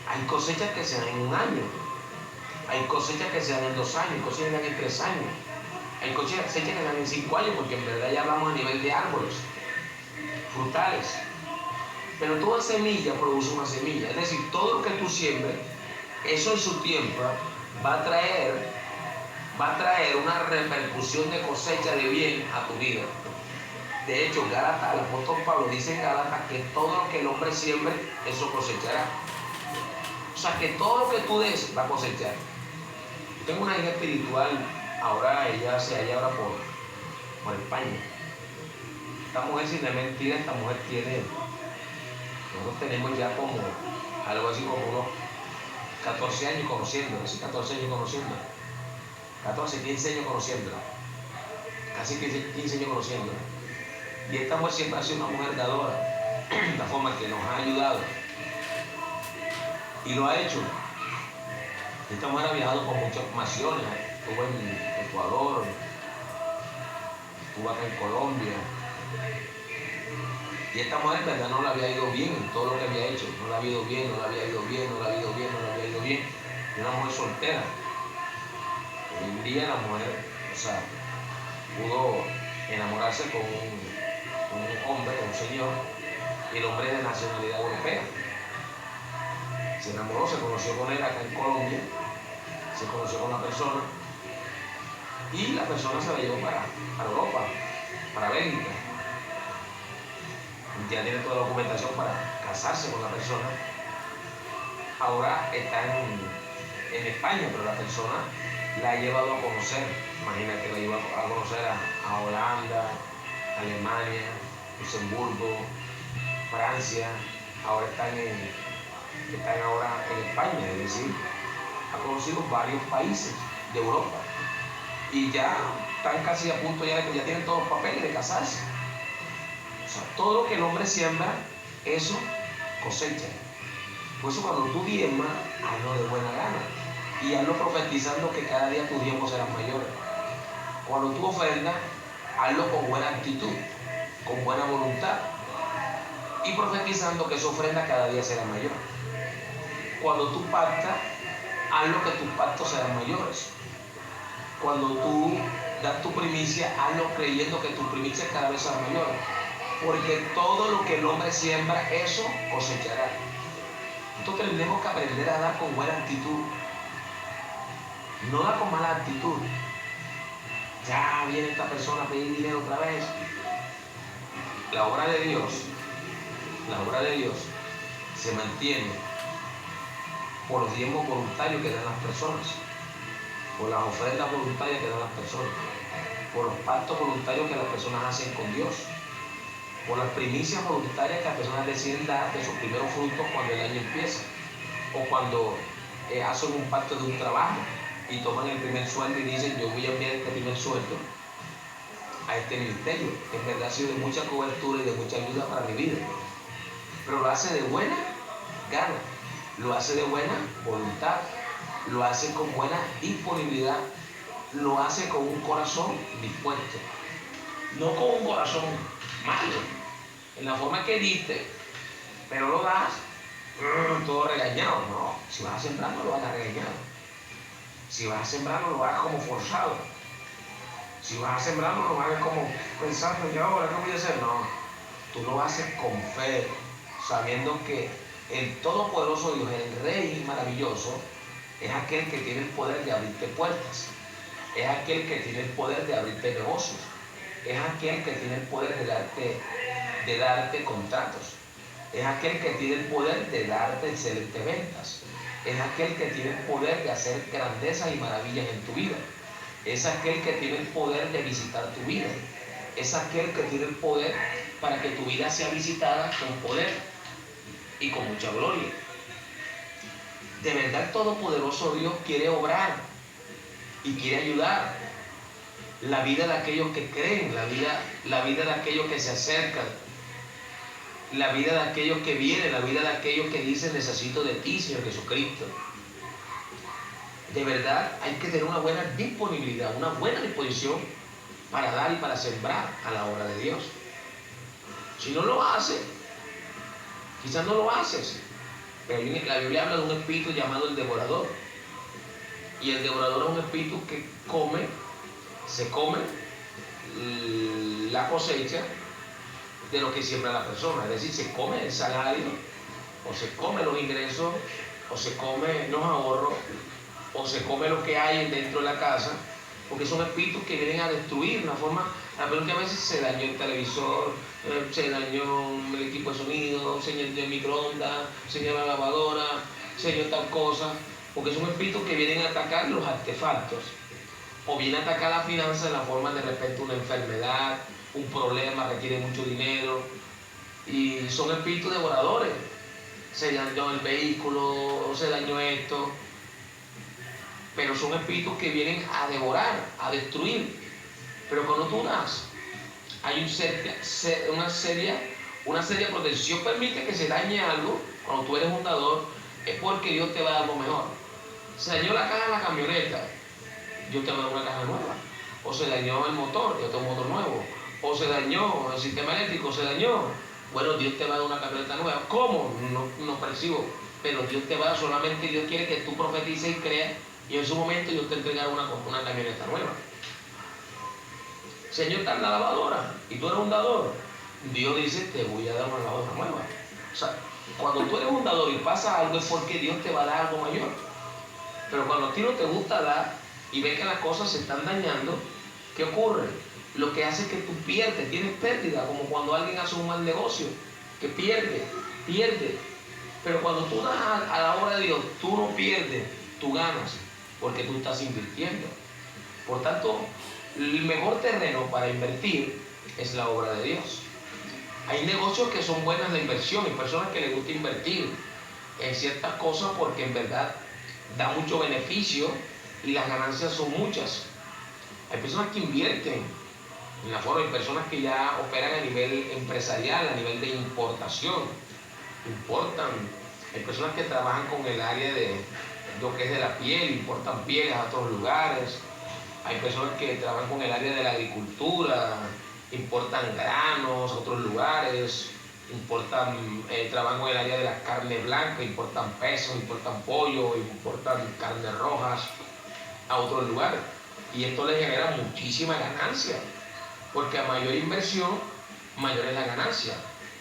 Speaker 1: Hay cosechas que se dan en 1 año. Hay cosechas que se dan en 2 años, hay cosechas que se dan en 3 años. Hay cosechas que se dan en 5 años, porque en verdad ya hablamos a nivel de árboles frutales. Pero toda semilla produce una semilla. Es decir, todo lo que tú siembres, eso en su tiempo va a traer una repercusión de cosecha de bien a tu vida. De hecho, Gálatas, el apóstol Pablo dice en Gálatas que todo lo que el hombre siembre, eso cosechará. O sea, que todo lo que tú des va a cosechar. Yo tengo una hija espiritual, ahora ella se halla ahora por España. Esta mujer, sin de mentira, nosotros tenemos ya como algo así como unos 14 años conociéndola, 14 años conociéndola, 14, 15 años conociéndola, casi 15 años conociéndola. Y esta mujer siempre ha sido una mujer dadora, de la forma que nos ha ayudado y lo ha hecho. Esta mujer ha viajado por muchas naciones, estuvo en Ecuador, estuvo acá en Colombia. Y esta mujer en verdad no le había ido bien en todo lo que había hecho, no le había ido bien. Y una mujer soltera. Hoy en día la mujer, pudo enamorarse con un hombre, un señor, y el hombre es de nacionalidad europea. Se enamoró, se conoció con él acá en Colombia, se conoció con la persona, y la persona se la llevó para Europa, para Bélgica. Ya tiene toda la documentación para casarse con la persona. Ahora está en España, pero la persona la ha llevado a conocer. Imagínate, la llevó a conocer a Holanda, Alemania, Luxemburgo, Francia. Ahora están ahora en España, es decir, ha conocido varios países de Europa. Y ya están casi a punto de que ya tienen todos los papeles de casarse. O sea, todo lo que el hombre siembra, eso cosecha. Por eso cuando tú diezmas, hazlo de buena gana. Y hazlo profetizando que cada día tus diezmos serán mayores. Cuando tú ofrendas, hazlo con buena actitud, con buena voluntad. Y profetizando que esa ofrenda cada día será mayor. Cuando tú pactas, hazlo que tus pactos serán mayores. Cuando tú das tu primicia, hazlo creyendo que tus primicias cada vez serán mayores. Porque todo lo que el hombre siembra, eso cosechará. Entonces tenemos que aprender a dar con buena actitud. No dar con mala actitud. Ya viene esta persona a pedir dinero otra vez. La obra de Dios se mantiene por los diezmos voluntarios que dan las personas, por las ofrendas voluntarias que dan las personas, por los pactos voluntarios que las personas hacen con Dios, por las primicias voluntarias que las personas deciden dar de sus primeros frutos cuando el año empieza, o cuando hacen un pacto de un trabajo y toman el primer sueldo y dicen: yo voy a enviar este primer sueldo a este ministerio, que en verdad ha sido de mucha cobertura y de mucha ayuda para mi vida. Pero lo hace de buena gana, lo hace de buena voluntad, lo hace con buena disponibilidad, lo hace con un corazón dispuesto, no con un corazón malo, en la forma que diste, pero lo das todo regañado. No, si vas a sembrar no lo hagas regañado. Si vas a sembrar no lo hagas como forzado. Si vas a sembrar no lo hagas como pensando, ¿y ahora qué voy a hacer? No, tú lo haces con fe, sabiendo que el todopoderoso Dios, el Rey maravilloso, es aquel que tiene el poder de abrirte puertas. Es aquel que tiene el poder de abrirte negocios. Es aquel que tiene el poder de darte contratos. Es aquel que tiene el poder de darte excelentes ventas. Es aquel que tiene el poder de hacer grandezas y maravillas en tu vida. Es aquel que tiene el poder de visitar tu vida. Es aquel que tiene el poder para que tu vida sea visitada con poder y con mucha gloria. De verdad el Todopoderoso Dios quiere obrar y quiere ayudar la vida de aquellos que creen, la vida de aquellos que se acercan, la vida de aquellos que vienen, la vida de aquellos que dicen necesito de ti, Señor Jesucristo. De verdad hay que tener una buena disponibilidad, una buena disposición para dar y para sembrar a la obra de Dios. Si no lo haces, quizás no lo haces, pero la Biblia habla de un espíritu llamado el devorador. Y el devorador es un espíritu que se come la cosecha de lo que siembra la persona. Es decir, se come el salario, o se come los ingresos, o se come los ahorros, o se come lo que hay dentro de la casa, porque son espíritus que vienen a destruir una forma. La verdad, a veces se dañó el televisor, se dañó el equipo de sonido, se dañó el microondas, se dañó la lavadora, se dañó tal cosa, porque son espíritus que vienen a atacar los artefactos, o vienen a atacar la finanza en la forma de repente una enfermedad, un problema, requiere mucho dinero, y son espíritus devoradores. Se dañó el vehículo, se dañó esto, pero son espíritus que vienen a devorar, a destruir. Pero cuando tú das, hay una seria protección. Permite que se dañe algo. Cuando tú eres un dador, es porque Dios te va a dar algo mejor. Se dañó la caja de la camioneta, Dios te va a dar una caja nueva. O se dañó el motor, Dios te da un motor nuevo. O se dañó el sistema eléctrico, se dañó. Bueno, Dios te va a dar una camioneta nueva. ¿Cómo? No percibo. Pero Dios te va a dar, solamente Dios quiere que tú profetices y creas, y en su momento Dios te entregará una camioneta nueva. Señor, está en la lavadora y tú eres un dador. Dios dice, te voy a dar una lavadora nueva. O sea, cuando tú eres un dador y pasa algo es porque Dios te va a dar algo mayor. Pero cuando a ti no te gusta dar y ves que las cosas se están dañando, ¿qué ocurre? Lo que hace es que tú pierdes, tienes pérdida, como cuando alguien hace un mal negocio, que pierde. Pero cuando tú das a la obra de Dios, tú no pierdes, tú ganas, porque tú estás invirtiendo. Por tanto, el mejor terreno para invertir es la obra de Dios. Hay negocios que son buenas de inversión, hay personas que les gusta invertir en ciertas cosas porque en verdad da mucho beneficio y las ganancias son muchas. Hay personas que invierten en la forma, hay personas que ya operan a nivel empresarial, a nivel de importación, importan. Hay personas que trabajan con el área de lo que es de la piel, importan pieles a otros lugares. Hay personas que trabajan con el área de la agricultura, importan granos a otros lugares, trabajan con el área de la carne blanca, importan pesos, importan pollo, importan carnes rojas a otros lugares. Y esto les genera muchísima ganancia, porque a mayor inversión, mayor es la ganancia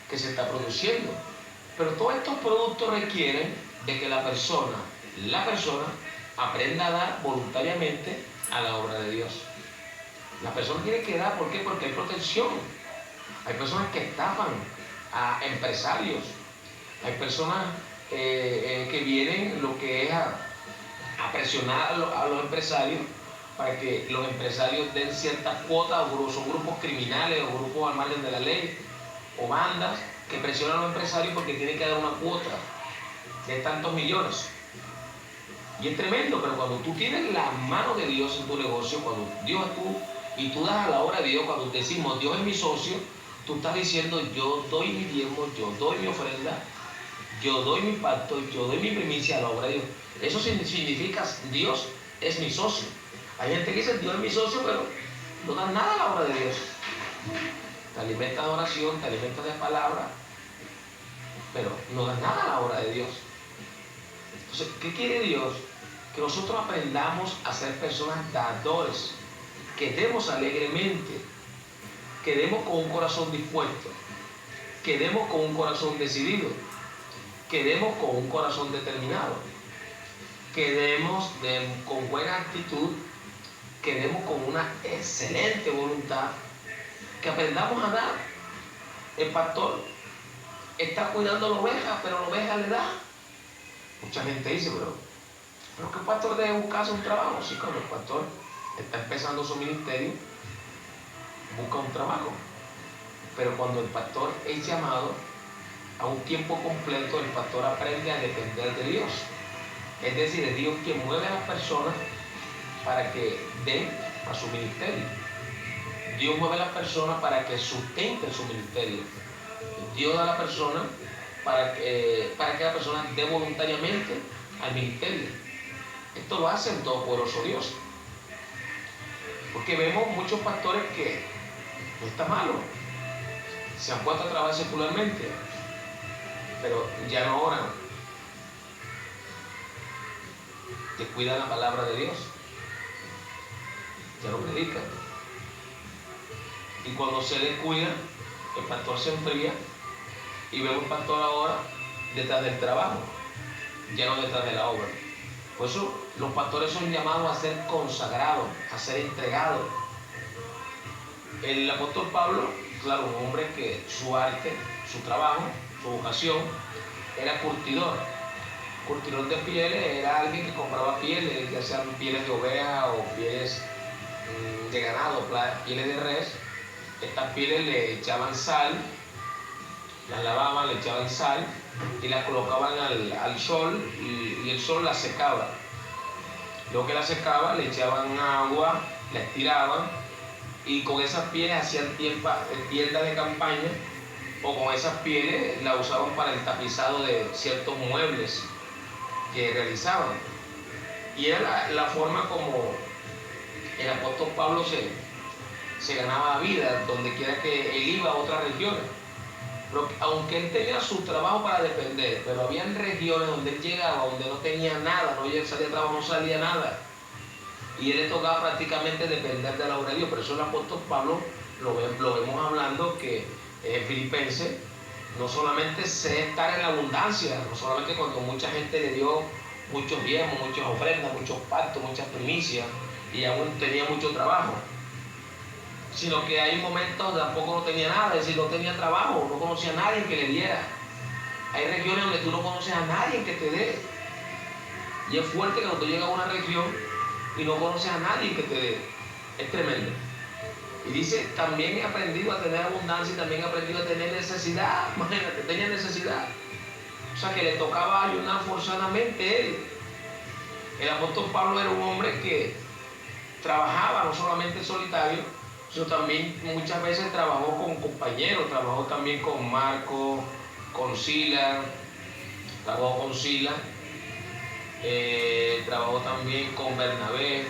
Speaker 1: que se está produciendo. Pero todos estos productos requieren de que la persona aprenda a dar voluntariamente a la obra de Dios. La persona tiene que dar, ¿por qué? Porque hay protección. Hay personas que estafan a empresarios. Hay personas que vienen lo que es a presionar a los empresarios para que los empresarios den ciertas cuotas, o son grupos criminales o grupos al margen de la ley o bandas que presionan a los empresarios porque tienen que dar una cuota de tantos millones. Y es tremendo, pero cuando tú tienes la mano de Dios en tu negocio, cuando Dios y tú das a la obra de Dios, cuando decimos Dios es mi socio, tú estás diciendo yo doy mi diezmo, yo doy mi ofrenda, yo doy mi pacto, yo doy mi primicia a la obra de Dios. Eso significa Dios es mi socio. Hay gente que dice Dios es mi socio, pero no dan nada a la obra de Dios. Te alimentas de oración, te alimentas de palabra, pero no dan nada a la obra de Dios. Entonces, ¿qué quiere Dios? Que nosotros aprendamos a ser personas dadores, que demos alegremente, que demos con un corazón dispuesto, que demos con un corazón decidido, que demos con un corazón determinado, que demos con buena actitud, que demos con una excelente voluntad, que aprendamos a dar. El pastor está cuidando la oveja, pero la oveja le da. Mucha gente dice, pero que el pastor debe buscarse un trabajo. Sí, cuando el pastor está empezando su ministerio, busca un trabajo. Pero cuando el pastor es llamado a un tiempo completo, el pastor aprende a depender de Dios. Es decir, es Dios quien mueve a las personas para que den a su ministerio. Dios mueve a las personas para que sustenten su ministerio. Dios da a la persona para que la persona dé voluntariamente al ministerio. Esto lo hace el todopoderoso Dios. Porque vemos muchos pastores que no está malo, se han puesto a trabajar secularmente, pero ya no oran, descuidan la palabra de Dios, ya no predican. Y cuando se descuida, el pastor se enfría y vemos al pastor ahora detrás del trabajo, ya no detrás de la obra. Por eso los pastores son llamados a ser consagrados, a ser entregados. El apóstol Pablo, claro, un hombre que su arte, su trabajo, su vocación era curtidor. Curtidor de pieles era alguien que compraba pieles, ya sean pieles de oveja o pieles de ganado, pieles de res. Estas pieles le echaban sal, las lavaban, le echaban sal y las colocaban al sol y el sol las secaba. Luego que las secaba, le echaban agua, la estiraban y con esas pieles hacían tiendas de campaña, o con esas pieles la usaban para el tapizado de ciertos muebles que realizaban. Y era la forma como el apóstol Pablo se ganaba vida donde quiera que él iba a otras regiones. Pero aunque él tenía su trabajo para depender, pero habían regiones donde él llegaba, donde no tenía nada, no salía de trabajo, no salía nada. Y él le tocaba prácticamente depender de la obra de Dios. Por eso el apóstol Pablo lo vemos hablando que Filipenses no solamente sé estar en la abundancia, no solamente cuando mucha gente le dio muchos diezmos, muchas ofrendas, muchos pactos, muchas primicias, y aún tenía mucho trabajo, sino que hay momentos donde tampoco no tenía nada, es decir, no tenía trabajo, no conocía a nadie que le diera. Hay regiones donde tú no conoces a nadie que te dé. Y es fuerte cuando tú llegas a una región y no conoces a nadie que te dé. Es tremendo. Y dice, también he aprendido a tener abundancia y también he aprendido a tener necesidad. Imagínate, tenía necesidad. O sea, que le tocaba ayunar forzadamente él. El apóstol Pablo era un hombre que trabajaba no solamente solitario, sino también muchas veces trabajó con compañeros, trabajó también con Marco, con Sila, trabajó también con Bernabé.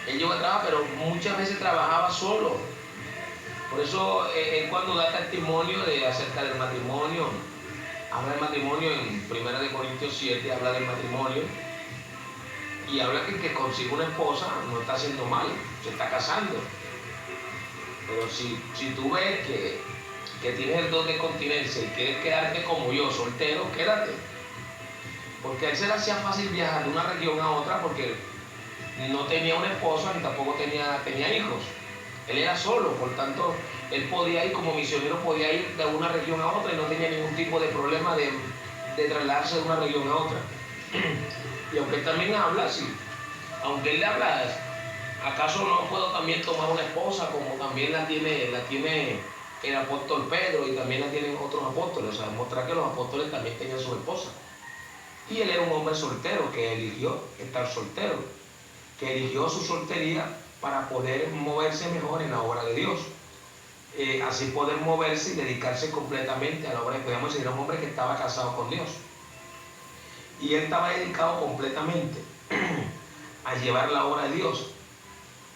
Speaker 1: Él llegó a trabajar, pero muchas veces trabajaba solo. Por eso él cuando da testimonio acerca del matrimonio, habla del matrimonio en 1 Corintios 7, habla del matrimonio y habla que el que consigue una esposa no está haciendo mal, se está casando. Pero si tú ves que tienes el don de continencia y quieres quedarte como yo, soltero, quédate. Porque a él se le hacía fácil viajar de una región a otra porque no tenía una esposa ni tampoco tenía hijos. Él era solo, por tanto, él podía ir como misionero, podía ir de una región a otra y no tenía ningún tipo de problema de trasladarse de una región a otra. Y aunque él también habla así, aunque él le habla, ¿acaso no puedo también tomar una esposa como también la tiene el apóstol Pedro y también la tienen otros apóstoles? O sea, mostrar que los apóstoles también tenían su esposa. Y él era un hombre soltero que eligió estar soltero, que eligió su soltería para poder moverse mejor en la obra de Dios. Así poder moverse y dedicarse completamente a la obra. Podemos decir, era un hombre que estaba casado con Dios. Y él estaba dedicado completamente a llevar la obra de Dios,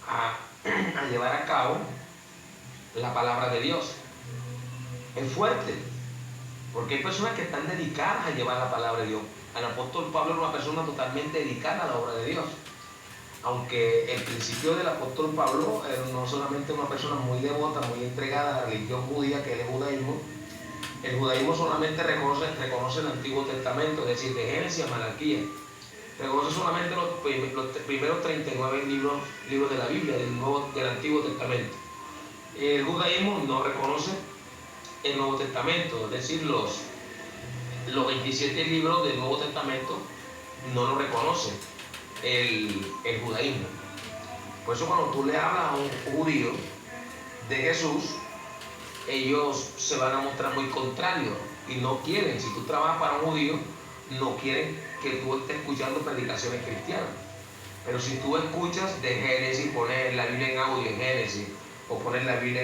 Speaker 1: a llevar a cabo la palabra de Dios. Es fuerte. Porque hay personas que están dedicadas a llevar la palabra de Dios. El apóstol Pablo era una persona totalmente dedicada a la obra de Dios. Aunque el principio del apóstol Pablo era no solamente una persona muy devota, muy entregada a la religión judía, que es el judaísmo. El judaísmo solamente reconoce el Antiguo Testamento, es decir, de Génesis a Malaquías. Reconoce solamente los primeros 39 libros de la Biblia, del Antiguo Testamento. El judaísmo no reconoce el Nuevo Testamento, es decir, los 27 libros del Nuevo Testamento no lo reconoce el judaísmo. Por eso cuando tú le hablas a un judío de Jesús, ellos se van a mostrar muy contrarios y no quieren. Si tú trabajas para un judío, no quieren que tú estés escuchando predicaciones cristianas. Pero si tú escuchas de Génesis, pones la Biblia en audio en Génesis, o pones la Biblia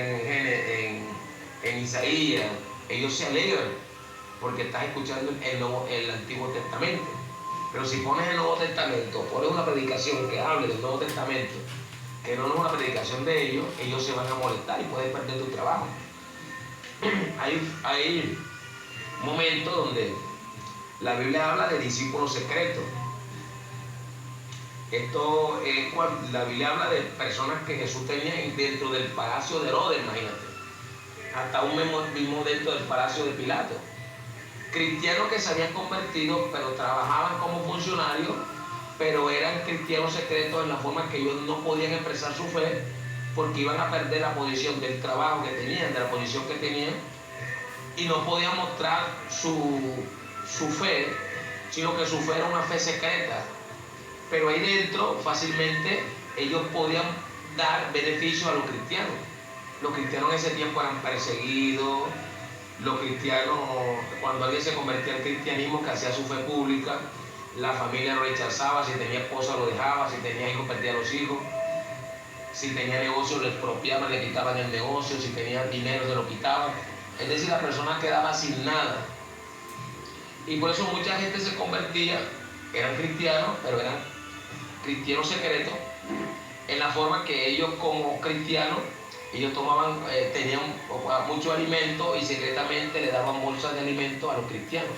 Speaker 1: en Isaías, ellos se alegran porque estás escuchando el Antiguo Testamento. Pero si pones el Nuevo Testamento, pones una predicación que hable del Nuevo Testamento, que no es una predicación de ellos, ellos se van a molestar y puedes perder tu trabajo. Hay momentos donde la Biblia habla de discípulos secretos. Esto es cuando la Biblia habla de personas que Jesús tenía dentro del palacio de Herodes, imagínate. Hasta un mismo dentro del palacio de Pilato. Cristianos que se habían convertido, pero trabajaban como funcionarios, pero eran cristianos secretos en la forma que ellos no podían expresar su fe, porque iban a perder la posición del trabajo que tenían, de la posición que tenían, y no podían mostrar su fe, sino que su fe era una fe secreta. Pero ahí dentro fácilmente ellos podían dar beneficio a los cristianos. Los cristianos en ese tiempo eran perseguidos. Los cristianos, cuando alguien se convertía al cristianismo, que hacía su fe pública, la familia lo rechazaba. Si tenía esposa lo dejaba, si tenía hijos perdía a los hijos, si tenía negocio lo expropiaban, le quitaban el negocio, si tenía dinero se lo quitaban. Es decir, la persona quedaba sin nada. Y por eso mucha gente se convertía, eran cristianos, pero eran cristianos secretos, en la forma que ellos como cristianos, ellos tenían mucho alimento y secretamente le daban bolsas de alimento a los cristianos.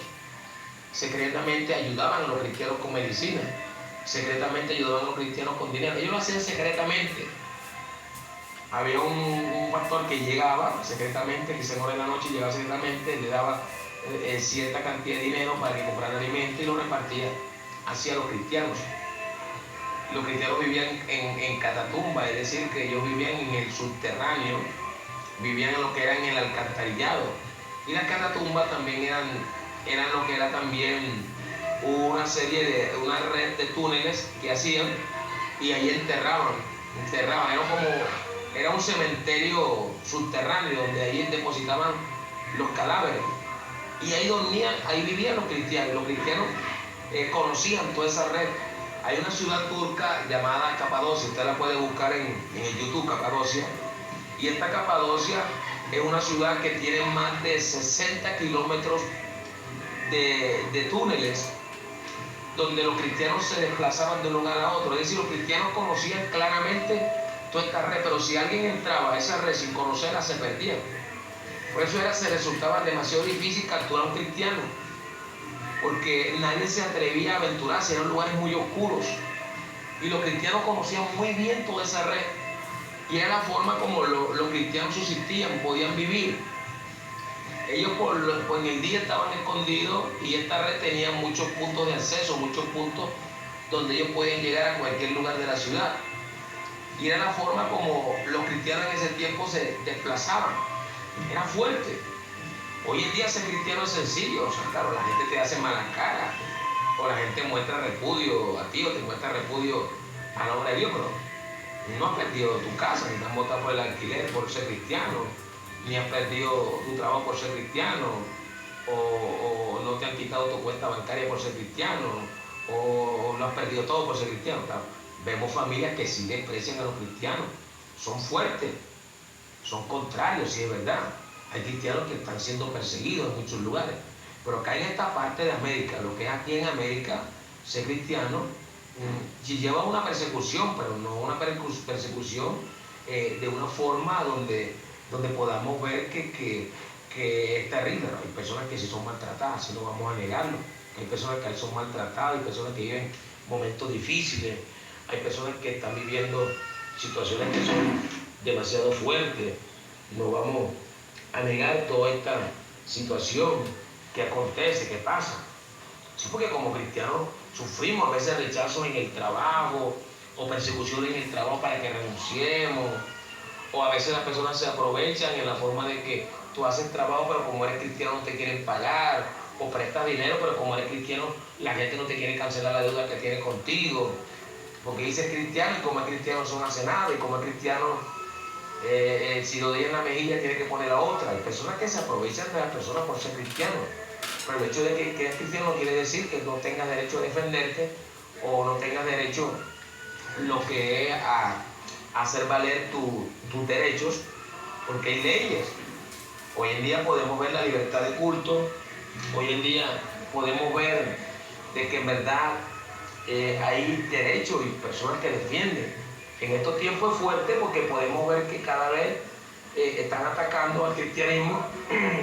Speaker 1: Secretamente ayudaban a los cristianos con medicina, secretamente ayudaban a los cristianos con dinero. Ellos lo hacían secretamente. Había un pastor que llegaba secretamente, quizás en hora de la noche llegaba secretamente, le daba cierta cantidad de dinero para que compraran alimento y lo repartía hacia los cristianos. Los cristianos vivían en catatumba, es decir, que ellos vivían en el subterráneo, vivían en lo que era en el alcantarillado. Y las catatumbas también eran lo que era también una red de túneles que hacían y ahí enterraban. Era un cementerio subterráneo donde ahí depositaban los cadáveres. Y ahí dormían, ahí vivían los cristianos. Los cristianos conocían toda esa red. Hay una ciudad turca llamada Capadocia, usted la puede buscar en el YouTube, Capadocia. Y esta Capadocia es una ciudad que tiene más de 60 kilómetros de túneles, donde los cristianos se desplazaban de un lugar a otro. Es decir, los cristianos conocían claramente toda esta red, pero si alguien entraba a esa red sin conocerla, se perdía. Por eso se resultaba demasiado difícil capturar a un cristiano, porque nadie se atrevía a aventurarse, eran lugares muy oscuros. Y los cristianos conocían muy bien toda esa red. Y era la forma como los cristianos subsistían, podían vivir. Ellos en el día estaban escondidos y esta red tenía muchos puntos de acceso, muchos puntos donde ellos podían llegar a cualquier lugar de la ciudad. Y era la forma como los cristianos en ese tiempo se desplazaban. Era fuerte. Hoy en día ser cristiano es sencillo, o sea, claro, la gente te hace mala cara, o la gente muestra repudio a ti, o te muestra repudio a la obra de Dios, pero no has perdido tu casa, ni te han botado por el alquiler por ser cristiano, ni has perdido tu trabajo por ser cristiano, o no te han quitado tu cuenta bancaria por ser cristiano, o lo has perdido todo por ser cristiano. Claro, vemos familias que sí desprecian a los cristianos, son fuertes, son contrarios, sí es verdad. Hay cristianos que están siendo perseguidos en muchos lugares, pero acá en esta parte de América, lo que es aquí en América, ser cristiano lleva una persecución, pero no una persecución de una forma donde podamos ver que que es terrible. Hay personas que sí son maltratadas, si no vamos a negarlo. Hay personas que son maltratadas, hay personas que viven momentos difíciles, hay personas que están viviendo situaciones que son demasiado fuertes. No vamos a negar toda esta situación que acontece, que pasa. Sí, porque como cristianos sufrimos a veces rechazos en el trabajo o persecuciones en el trabajo para que renunciemos, o a veces las personas se aprovechan en la forma de que tú haces trabajo pero como eres cristiano no te quieren pagar, o prestas dinero pero como eres cristiano la gente no te quiere cancelar la deuda que tiene contigo, porque dices cristiano y como es cristiano eso no hace nada, y como es cristiano si lo deja en la mejilla tiene que poner la otra. Hay personas que se aprovechan de las personas por ser cristianos, pero el hecho de que eres cristiano no quiere decir que no tengas derecho a defenderte o no tengas derecho lo que es a hacer valer tus derechos, porque hay leyes. Hoy en día podemos ver la libertad de culto, hoy en día podemos ver de que en verdad hay derechos y personas que defienden. En estos tiempos es fuerte porque podemos ver que cada vez están atacando al cristianismo,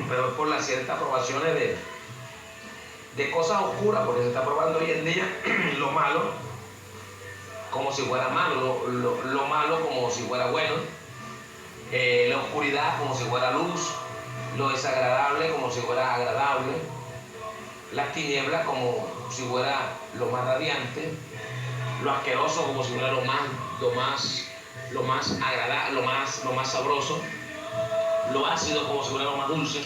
Speaker 1: pero por las ciertas aprobaciones de cosas oscuras, porque se está probando hoy en día lo malo como si fuera malo, lo malo como si fuera bueno, la oscuridad como si fuera luz, lo desagradable como si fuera agradable, las tinieblas como si fuera lo más radiante, lo asqueroso como si fuera lo más agradable, lo más sabroso, lo ácido como si fuera lo más dulce.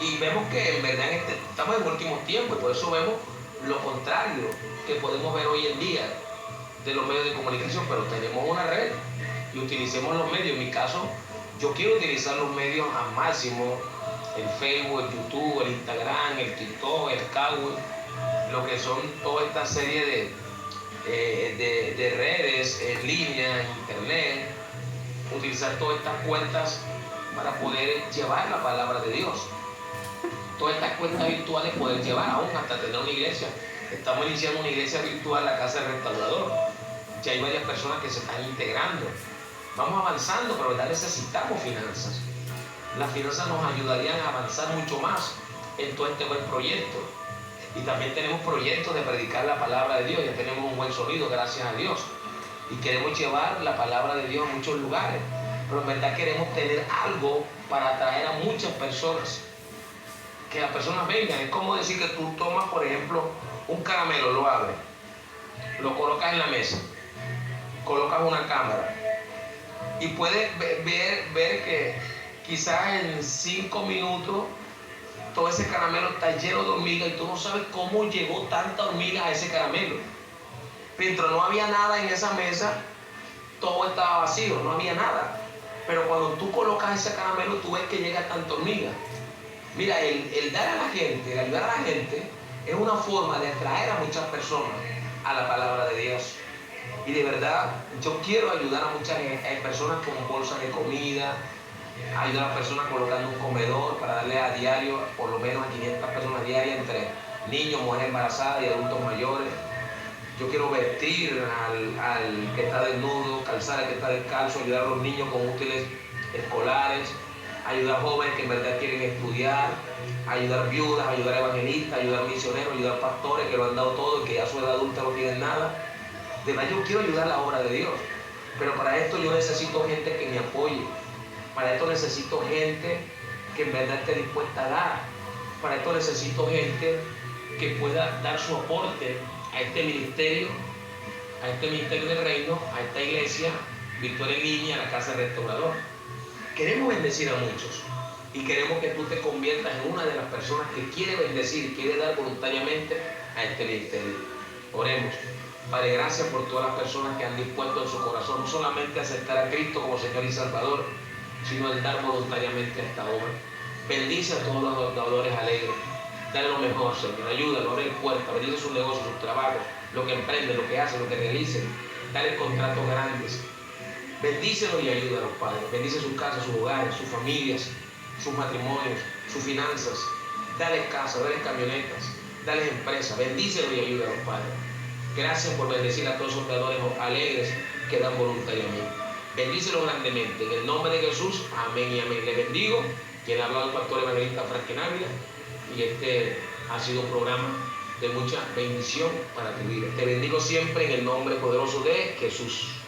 Speaker 1: Y vemos que en verdad estamos en últimos tiempos y por eso vemos lo contrario que podemos ver hoy en día de los medios de comunicación, pero tenemos una red y utilicemos los medios. En mi caso, yo quiero utilizar los medios al máximo, el Facebook, el YouTube, el Instagram, el TikTok, el Kawaii, lo que son toda esta serie de redes en línea, en internet, utilizar todas estas cuentas para poder llevar la palabra de Dios. Todas estas cuentas virtuales poder llevar aún hasta tener una iglesia. Estamos iniciando una iglesia virtual, la Casa del Restaurador. Ya hay varias personas que se están integrando. Vamos avanzando, pero ya necesitamos finanzas. Las finanzas nos ayudarían a avanzar mucho más en todo este buen proyecto. Y también tenemos proyectos de predicar la palabra de Dios. Ya tenemos un buen sonido, gracias a Dios. Y queremos llevar la palabra de Dios a muchos lugares. Pero en verdad queremos tener algo para atraer a muchas personas. Que las personas vengan. Es como decir que tú tomas, por ejemplo, un caramelo, lo abres, lo colocas en la mesa, colocas una cámara y puedes ver que quizás en 5 minutos todo ese caramelo está lleno de hormigas y tú no sabes cómo llegó tanta hormiga a ese caramelo. Mientras no había nada en esa mesa, todo estaba vacío, no había nada. Pero cuando tú colocas ese caramelo, tú ves que llega tanta hormiga. Mira, el dar a la gente, el ayudar a la gente, es una forma de atraer a muchas personas a la palabra de Dios. Y de verdad, yo quiero ayudar a muchas personas con bolsas de comida, ayudar a las personas colocando un comedor para darle a diario, por lo menos a 500 personas diarias, entre niños, mujeres embarazadas y adultos mayores. Yo quiero vestir al que está desnudo, calzar al que está descalzo, ayudar a los niños con útiles escolares, ayudar a jóvenes que en verdad quieren estudiar, ayudar viudas, ayudar a evangelistas, ayudar a misioneros, ayudar a pastores que lo han dado todo y que ya a su edad adulta no tienen nada. De verdad yo quiero ayudar a la obra de Dios, pero para esto yo necesito gente que me apoye, para esto necesito gente que en verdad esté dispuesta a dar, para esto necesito gente que pueda dar su aporte a este ministerio del reino, a esta iglesia, Victoria en Línea, a la Casa del Restaurador. Queremos bendecir a muchos y queremos que tú te conviertas en una de las personas que quiere bendecir, quiere dar voluntariamente a este ministerio. Oremos. Padre, gracias por todas las personas que han dispuesto en su corazón no solamente a aceptar a Cristo como Señor y Salvador, sino el dar voluntariamente a esta obra. Bendice a todos los dadores alegres. Dale lo mejor, Señor. Ayúdalo, abre puertas, bendice sus negocios, sus trabajos, lo que emprenden, lo que hacen, lo que realicen. Dale contratos grandes. Bendícelos y ayúdalos, Padre. Bendice sus casas, sus hogares, sus familias, sus matrimonios, sus finanzas. Dale casas, dale camionetas, dale empresas. Bendícelos y ayúdalos, Padre. Gracias por bendecir a todos esos dadores alegres que dan voluntariamente. Bendícelos grandemente. En el nombre de Jesús, amén y amén. Les bendigo
Speaker 2: Quien ha hablado el pastor evangelista Franklin Ávila, y este ha sido un programa de mucha bendición para tu vida. Te bendigo siempre en el nombre poderoso de Jesús.